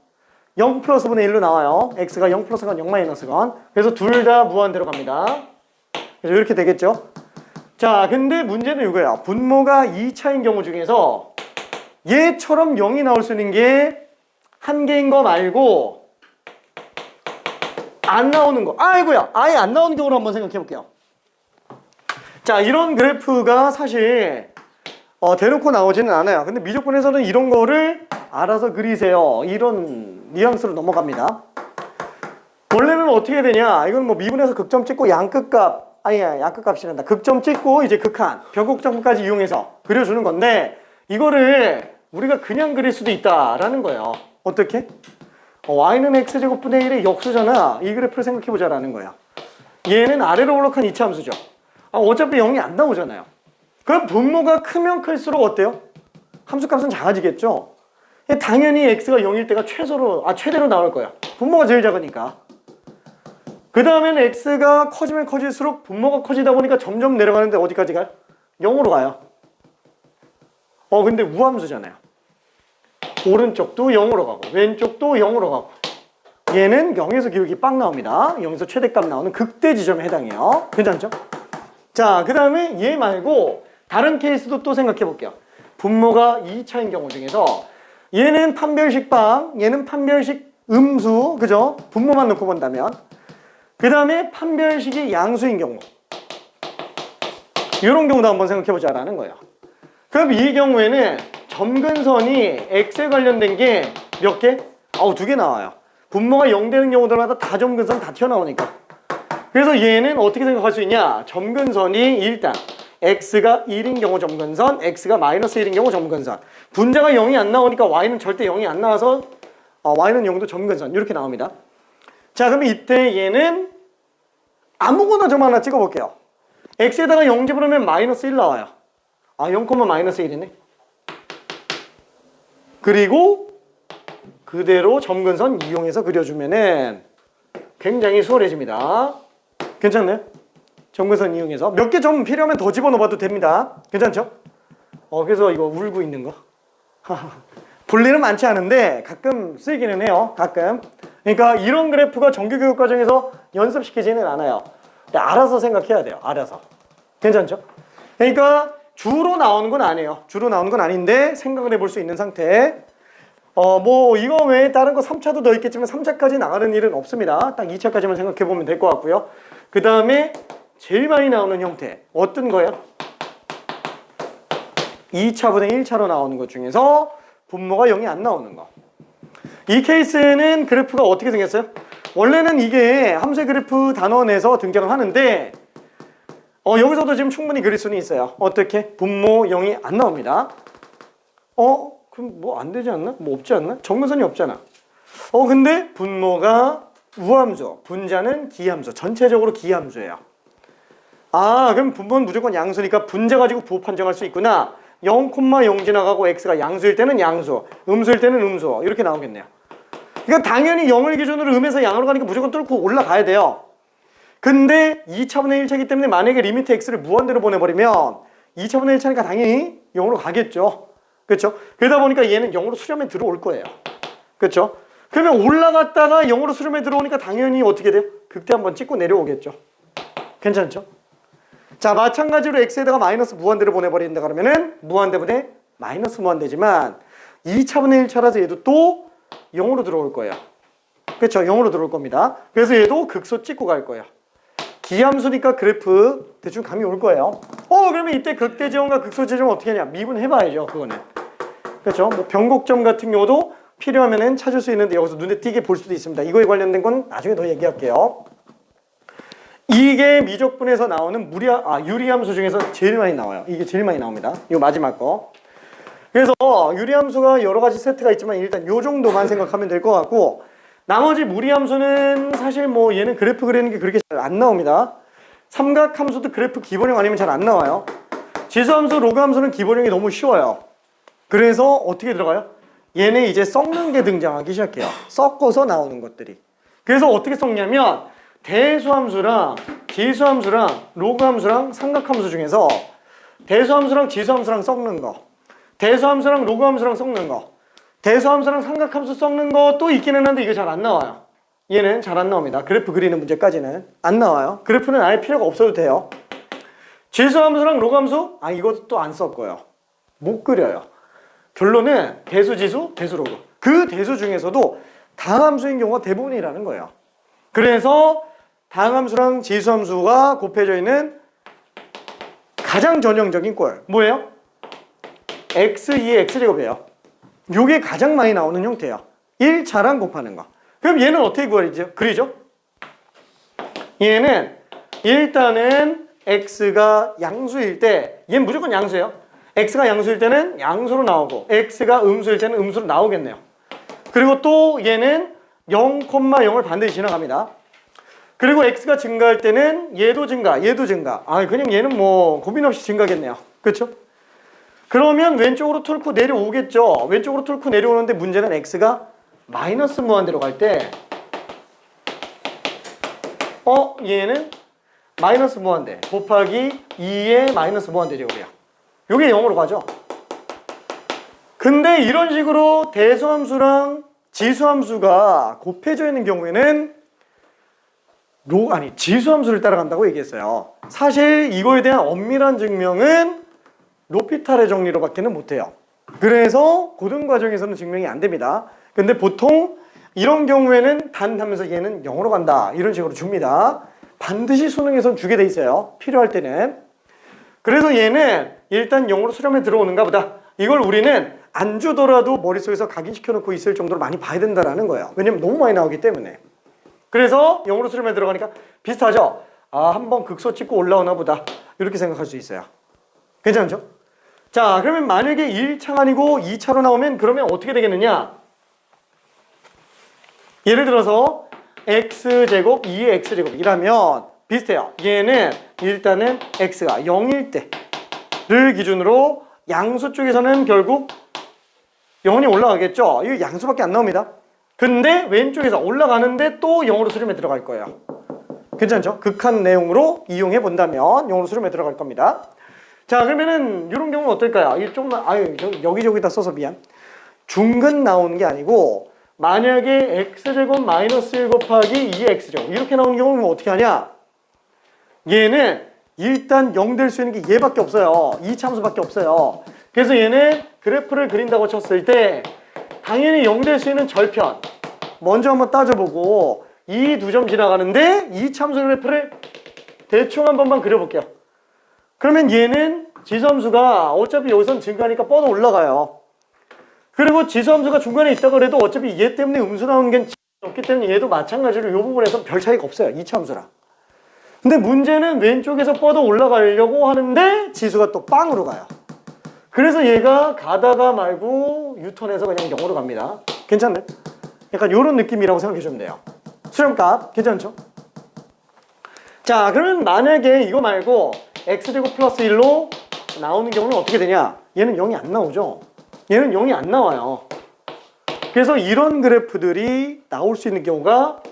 Speaker 1: 0 플러스 분의 1로 나와요. X가 0 플러스 건 0 마이너스 건. 그래서 둘 다 무한대로 갑니다. 그래서 이렇게 되겠죠. 자, 근데 문제는 이거야. 분모가 2차인 경우 중에서 얘처럼 0이 나올 수 있는 게 한 개인 거 말고 안 나오는 거. 아이고야. 아예 안 나오는 경우로 한번 생각해 볼게요. 자, 이런 그래프가 사실 대놓고 나오지는 않아요. 근데 미적분에서는 이런 거를 알아서 그리세요. 이런 뉘앙스로 넘어갑니다. 원래는 어떻게 되냐? 이건 뭐 미분에서 극점 찍고 양끝값, 양끝값이란다. 극점 찍고 이제 극한, 변곡점까지 이용해서 그려주는 건데 이거를 우리가 그냥 그릴 수도 있다라는 거예요. 어떻게? y는 x제곱분의 1의 역수잖아. 이 그래프를 생각해보자라는 거야. 얘는 아래로 올라간 이차함수죠. 어차피 0이 안 나오잖아요. 그럼 분모가 크면 클수록 어때요? 함수값은 작아지겠죠? 당연히 x가 0일 때가 최대로 나올 거야. 분모가 제일 작으니까. 그 다음에는 x가 커지면 커질수록 분모가 커지다 보니까 점점 내려가는데 어디까지 가요? 0으로 가요. 근데 우함수잖아요. 오른쪽도 0으로 가고 왼쪽도 0으로 가고 얘는 0에서 기울기 빵 나옵니다. 0에서 최대값 나오는 극대 지점에 해당해요. 괜찮죠? 자, 그 다음에 얘 말고 다른 케이스도 또 생각해 볼게요. 분모가 2차인 경우 중에서 얘는 판별식 빵, 얘는 판별식 음수, 그죠? 분모만 놓고 본다면 그 다음에 판별식이 양수인 경우 이런 경우도 한번 생각해 보자라는 거예요. 그럼 이 경우에는 점근선이 x에 관련된 게 몇 개? 2개 나와요. 분모가 0 되는 경우들마다 다 점근선 다 튀어나오니까. 그래서 얘는 어떻게 생각할 수 있냐? 점근선이 일단 x가 1인 경우 점근선, x가 마이너스 1인 경우 점근선. 분자가 0이 안 나오니까 y는 절대 0이 안 나와서 y는 0도 점근선 이렇게 나옵니다. 자, 그럼 이때 얘는 아무거나 좀 하나 찍어볼게요. x에다가 0 집어넣으면 마이너스 1 나와요. 0, 마이너스 1이네. 그리고 그대로 점근선 이용해서 그려주면은 굉장히 수월해집니다. 괜찮나요? 점근선 이용해서 몇 개 점 필요하면 더 집어넣어봐도 됩니다. 괜찮죠? 그래서 이거 울고 있는 거 볼 일은 많지 않은데 가끔 쓰이기는 해요. 가끔. 그러니까 이런 그래프가 정규교육 과정에서 연습시키지는 않아요. 근데 알아서 생각해야 돼요. 알아서. 괜찮죠? 그러니까 주로 나오는 건 아니에요. 주로 나오는 건 아닌데 생각을 해볼 수 있는 상태. 뭐 이거 외에 다른 거 3차도 더 있겠지만 3차까지 나가는 일은 없습니다. 딱 2차까지만 생각해 보면 될 것 같고요. 그 다음에 제일 많이 나오는 형태 어떤 거예요? 2차분의 1차로 나오는 것 중에서 분모가 0이 안 나오는 거. 이 케이스는 그래프가 어떻게 생겼어요? 원래는 이게 함수의 그래프 단원에서 등장을 하는데 여기서도 지금 충분히 그릴 수는 있어요. 어떻게? 분모 0이 안 나옵니다. 그럼 뭐 안 되지 않나? 뭐 없지 않나? 점근선이 없잖아. 근데 분모가 우함수, 분자는 기함수, 전체적으로 기함수예요. 그럼 분모는 무조건 양수니까 분자 가지고 부호 판정할 수 있구나. 0,0 지나가고 x가 양수일 때는 양수, 음수일 때는 음수 이렇게 나오겠네요. 그러니까 당연히 0을 기준으로 음에서 양으로 가니까 무조건 뚫고 올라가야 돼요. 근데 2차분의 1차이기 때문에 만약에 리미트 x를 무한대로 보내버리면 2차분의 1차니까 당연히 0으로 가겠죠. 그렇죠? 그러다 보니까 얘는 0으로 수렴에 들어올 거예요. 그렇죠? 그러면 올라갔다가 0으로 수렴에 들어오니까 당연히 어떻게 돼요? 극대 한번 찍고 내려오겠죠. 괜찮죠? 자, 마찬가지로 x에다가 마이너스 무한대로 보내버린다 그러면은 무한대분의 마이너스 무한대지만 2차분의 1차라서 얘도 또 0으로 들어올 거예요. 그렇죠? 0으로 들어올 겁니다. 그래서 얘도 극소 찍고 갈 거예요. 기함수니까 그래프 대충 감이 올 거예요. 그러면 이때 극대 지점과 극소 지점 어떻게 하냐? 미분해봐야죠, 그거는. 그렇죠? 뭐 변곡점 같은 경우도 필요하면은 찾을 수 있는데 여기서 눈에 띄게 볼 수도 있습니다. 이거에 관련된 건 나중에 더 얘기할게요. 이게 미적분에서 나오는 유리함수 중에서 제일 많이 나와요. 이게 제일 많이 나옵니다. 이거 마지막 거. 그래서 유리함수가 여러 가지 세트가 있지만 일단 요 정도만 생각하면 될 것 같고 나머지 무리함수는 사실 뭐 얘는 그래프 그리는 게 그렇게 잘 안 나옵니다. 삼각함수도 그래프 기본형 아니면 잘 안 나와요. 지수함수, 로그함수는 기본형이 너무 쉬워요. 그래서 어떻게 들어가요? 얘네 이제 섞는 게 등장하기 시작해요. 섞어서 나오는 것들이. 그래서 어떻게 섞냐면 대수함수랑 지수함수랑 로그함수랑 삼각함수 중에서 대수함수랑 지수함수랑 섞는 거, 대수함수랑 로그함수랑 섞는 거, 대수함수랑 삼각함수 섞는 것도 있기는 한데 이게 잘 안 나와요. 얘는 잘 안 나옵니다. 그래프 그리는 문제까지는 안 나와요. 그래프는 아예 필요가 없어도 돼요. 지수함수랑 로그함수? 아, 이것도 또 안 섞어요. 못 그려요. 결론은 대수, 지수, 대수, 로그. 그 대수 중에서도 다항함수인 경우가 대부분이라는 거예요. 그래서 다항함수랑 지수함수가 곱해져 있는 가장 전형적인 꼴 뭐예요? x2의 x제곱이에요. 요게 가장 많이 나오는 형태예요. 1차랑 곱하는 거. 그럼 얘는 어떻게 그리죠? 얘는 일단은 x가 양수일 때 얘는 무조건 양수예요. x가 양수일 때는 양수로 나오고 x가 음수일 때는 음수로 나오겠네요. 그리고 또 얘는 0,0을 반드시 지나갑니다. 그리고 x가 증가할 때는 얘도 증가, 얘도 증가. 아, 그냥 얘는 뭐 고민 없이 증가겠네요. 그렇죠? 그러면 왼쪽으로 뚫고 내려오겠죠. 왼쪽으로 뚫고 내려오는데 문제는 x가 마이너스 무한대로 갈 때 얘는 마이너스 무한대 곱하기 2의 마이너스 무한대 제곱이야. 요게 0으로 가죠. 근데 이런 식으로 대수함수랑 지수함수가 곱해져 있는 경우에는 지수함수를 따라간다고 얘기했어요. 사실 이거에 대한 엄밀한 증명은 로피탈의 정리로 밖에는 못해요. 그래서 고등과정에서는 증명이 안 됩니다. 근데 보통 이런 경우에는 단 하면서 얘는 0으로 간다 이런 식으로 줍니다. 반드시 수능에선 주게 돼 있어요. 필요할 때는. 그래서 얘는 일단 0으로 수렴에 들어오는가 보다. 이걸 우리는 안 주더라도 머릿속에서 각인시켜 놓고 있을 정도로 많이 봐야 된다는 거예요. 왜냐면 너무 많이 나오기 때문에. 그래서 0으로 수렴에 들어가니까 비슷하죠? 아, 한번 극소 찍고 올라오나 보다. 이렇게 생각할 수 있어요. 괜찮죠? 자, 그러면 만약에 1차가 아니고 2차로 나오면 그러면 어떻게 되겠느냐? 예를 들어서 x제곱 2의 x제곱이라면 비슷해요. 얘는 일단은 x가 0일 때를 기준으로 양수 쪽에서는 결국 0이 올라가겠죠? 이거 양수밖에 안 나옵니다. 근데 왼쪽에서 올라가는데 또 0으로 수렴에 들어갈 거예요. 괜찮죠? 극한 내용으로 이용해 본다면 0으로 수렴에 들어갈 겁니다. 자, 그러면은 이런 경우는 어떨까요? 이게 좀만 여기저기다 써서 미안. 중근 나오는 게 아니고 만약에 x제곱 마이너스 1 곱하기 2의 x제곱 이렇게 나오는 경우는 어떻게 하냐? 얘는 일단 0 될 수 있는 게 얘밖에 없어요. 이 참수밖에 없어요. 그래서 얘는 그래프를 그린다고 쳤을 때 당연히 0 될 수 있는 절편 먼저 한번 따져보고 이 두 점 지나가는데 이 참수 그래프를 대충 한 번만 그려볼게요. 그러면 얘는 지수함수가 어차피 여기선 증가하니까 뻗어 올라가요. 그리고 지수함수가 중간에 있다고 해도 어차피 얘 때문에 음수 나오는 게 없기 때문에 얘도 마찬가지로 이 부분에서 별 차이가 없어요. 이 참수랑. 근데 문제는 왼쪽에서 뻗어 올라가려고 하는데 지수가 또 빵으로 가요. 그래서 얘가 가다가 말고 유턴해서 그냥 0으로 갑니다. 괜찮나요? 약간 이런 느낌이라고 생각해 주면 돼요. 수렴값 괜찮죠? 자, 그러면 만약에 이거 말고 x제곱 플러스 1로 나오는 경우는 어떻게 되냐? 얘는 0이 안 나오죠? 얘는 0이 안 나와요. 그래서 이런 그래프들이 나올 수 있는 경우가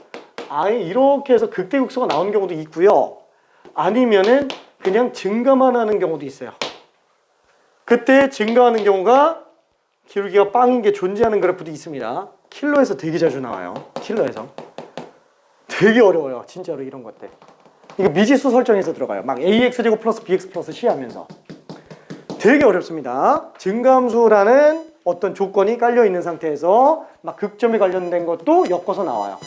Speaker 1: 아예 이렇게 해서 극대극소가 나오는 경우도 있고요. 아니면은 그냥 증가만 하는 경우도 있어요. 그때 증가하는 경우가 기울기가 빵인 게 존재하는 그래프도 있습니다. 킬러에서 되게 자주 나와요. 킬러에서. 되게 어려워요. 진짜로 이런 것들. 이거 미지수 설정에서 들어가요. 막 ax제곱 플러스 bx 플러스 c 하면서. 되게 어렵습니다. 증가함수라는 어떤 조건이 깔려 있는 상태에서 막 극점에 관련된 것도 엮어서 나와요.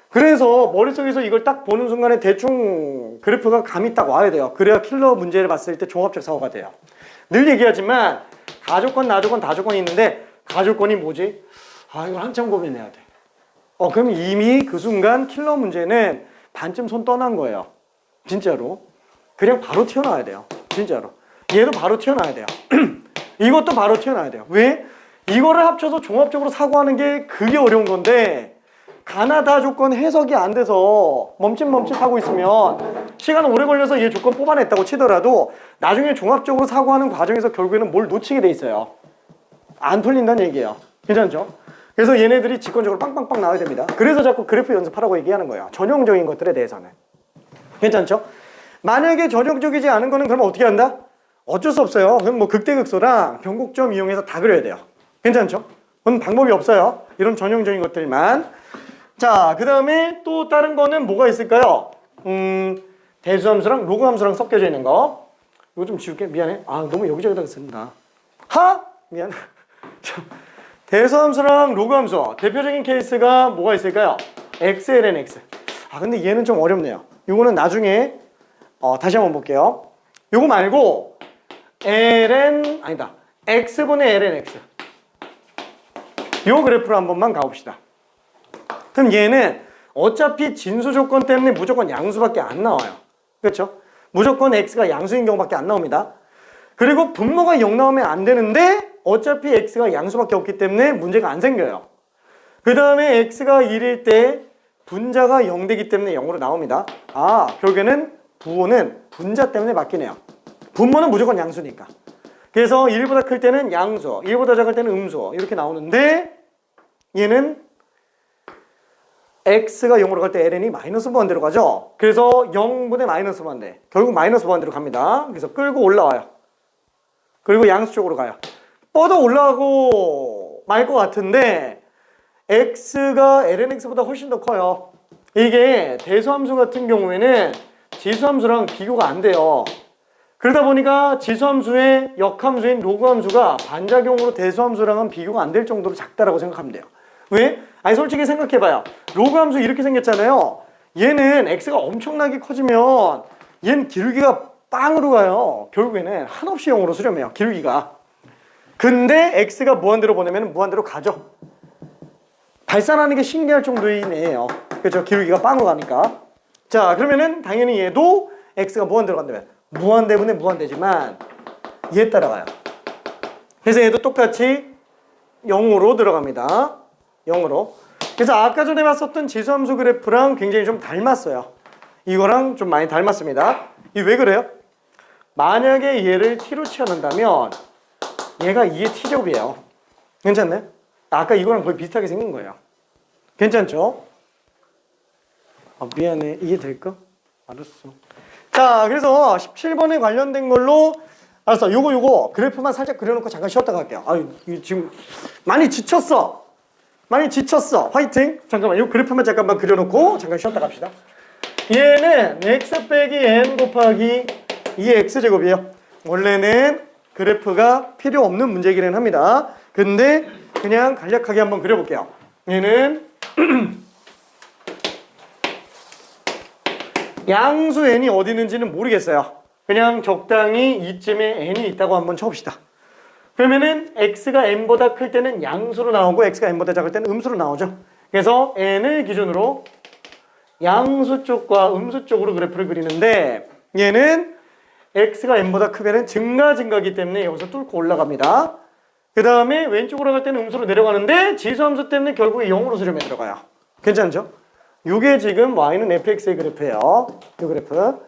Speaker 1: 그래서 머릿속에서 이걸 딱 보는 순간에 대충 그래프가 감이 딱 와야 돼요. 그래야 킬러 문제를 봤을 때 종합적 사고가 돼요. 늘 얘기하지만 가조건, 나조건, 다조건이 있는데 가조건이 뭐지? 아, 이걸 한참 고민해야 돼. 그럼 이미 그 순간 킬러 문제는 반쯤 손 떠난 거예요. 진짜로. 그냥 바로 튀어나와야 돼요. 진짜로. 얘도 바로 튀어나와야 돼요. 이것도 바로 튀어나와야 돼요. 왜? 이거를 합쳐서 종합적으로 사고하는 게 그게 어려운 건데 가나다 조건 해석이 안 돼서 멈칫멈칫하고 있으면 시간 오래 걸려서 얘 조건 뽑아냈다고 치더라도 나중에 종합적으로 사고하는 과정에서 결국에는 뭘 놓치게 돼 있어요. 안 풀린다는 얘기예요. 괜찮죠? 그래서 얘네들이 직관적으로 빵빵빵 나와야 됩니다. 그래서 자꾸 그래프 연습하라고 얘기하는 거예요. 전형적인 것들에 대해서는. 괜찮죠? 만약에 전형적이지 않은 거는 그러면 어떻게 한다? 어쩔 수 없어요. 그럼 뭐 극대극소랑 변곡점 이용해서 다 그려야 돼요. 괜찮죠? 그건 방법이 없어요. 이런 전형적인 것들만. 자, 그 다음에 또 다른 거는 뭐가 있을까요? 대수함수랑 로그함수랑 섞여져 있는 거. 이거 좀 지울게. 미안해. 아, 너무 여기저기다가 쓴다. 미안. 대수함수랑 로그함수. 대표적인 케이스가 뭐가 있을까요? x, ln x. 아, 근데 얘는 좀 어렵네요. 이거는 나중에 다시 한번 볼게요. 요거 말고 ln 아니다. x분의 ln x. 요 그래프로 한 번만 가봅시다. 그럼 얘는 어차피 진수 조건 때문에 무조건 양수밖에 안 나와요. 그렇죠? 무조건 x가 양수인 경우밖에 안 나옵니다. 그리고 분모가 0 나오면 안 되는데 어차피 x가 양수밖에 없기 때문에 문제가 안 생겨요. 그 다음에 x가 1일 때 분자가 0 되기 때문에 0으로 나옵니다. 아, 결국에는 부호는 분자 때문에 바뀌네요. 분모는 무조건 양수니까. 그래서 1보다 클 때는 양수, 1보다 작을 때는 음수 이렇게 나오는데 얘는 x가 0으로 갈 때 ln이 마이너스 무한대로 가죠. 그래서 0분의 마이너스 무한대. 결국 마이너스 무한대로 갑니다. 그래서 끌고 올라와요. 그리고 양수 쪽으로 가요. 뻗어 올라가고 말 것 같은데 x가 lnx보다 훨씬 더 커요. 이게 대수함수 같은 경우에는 지수함수랑 비교가 안 돼요. 그러다 보니까 지수함수의 역함수인 로그함수가 반작용으로 대수함수랑은 비교가 안 될 정도로 작다라고 생각하면 돼요. 왜? 아니 솔직히 생각해봐요. 로그함수 이렇게 생겼잖아요. 얘는 x가 엄청나게 커지면 얘는 기울기가 빵으로 가요. 결국에는 한없이 0으로 수렴해요. 기울기가. 근데 x가 무한대로 보내면 무한대로 가죠. 발산하는 게 신기할 정도인 애예요. 그렇죠? 기울기가 빵으로 가니까. 자, 그러면은 당연히 얘도 x가 무한대로 간다면 무한대분의 무한대지만 얘 따라가요. 그래서 얘도 똑같이 0으로 들어갑니다. 0으로. 그래서 아까 전에 봤었던 지수함수 그래프랑 굉장히 좀 닮았어요. 이거랑 좀 많이 닮았습니다. 이게 왜 그래요? 만약에 얘를 t로 치환한다면 얘가 2의 t제곱이에요. 괜찮나요? 아까 이거랑 거의 비슷하게 생긴 거예요. 괜찮죠? 미안해. 이해될까? 알았어. 자, 그래서 17번에 관련된 걸로 알았어. 요거 그래프만 살짝 그려놓고 잠깐 쉬었다 갈게요. 지금 많이 지쳤어. 화이팅. 잠깐만, 요 그래프만 잠깐만 그려놓고 잠깐 쉬었다 갑시다. 얘는 x 빼기 n 곱하기 2의 x제곱이에요. 원래는 그래프가 필요 없는 문제이기는 합니다. 근데 그냥 간략하게 한번 그려볼게요. 얘는 양수 n이 어디 있는지는 모르겠어요. 그냥 적당히 이쯤에 n이 있다고 한번 쳐봅시다. 그러면은 x가 n보다 클 때는 양수로 나오고 x가 n보다 작을 때는 음수로 나오죠. 그래서 n을 기준으로 양수 쪽과 음수 쪽으로 그래프를 그리는데 얘는 x가 n보다 크면은 증가이기 때문에 여기서 뚫고 올라갑니다. 그 다음에 왼쪽으로 갈 때는 음수로 내려가는데 지수함수 때문에 결국에 0으로 수렴에 들어가요. 괜찮죠? 이게 지금 y는 fx의 그래프예요. 이 그래프.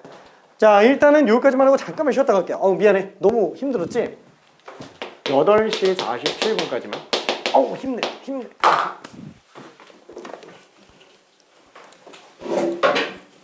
Speaker 1: 자, 일단은 여기까지만 하고 잠깐만 쉬었다 갈게요. 미안해. 너무 힘들었지? 8시 47분까지만. 힘내.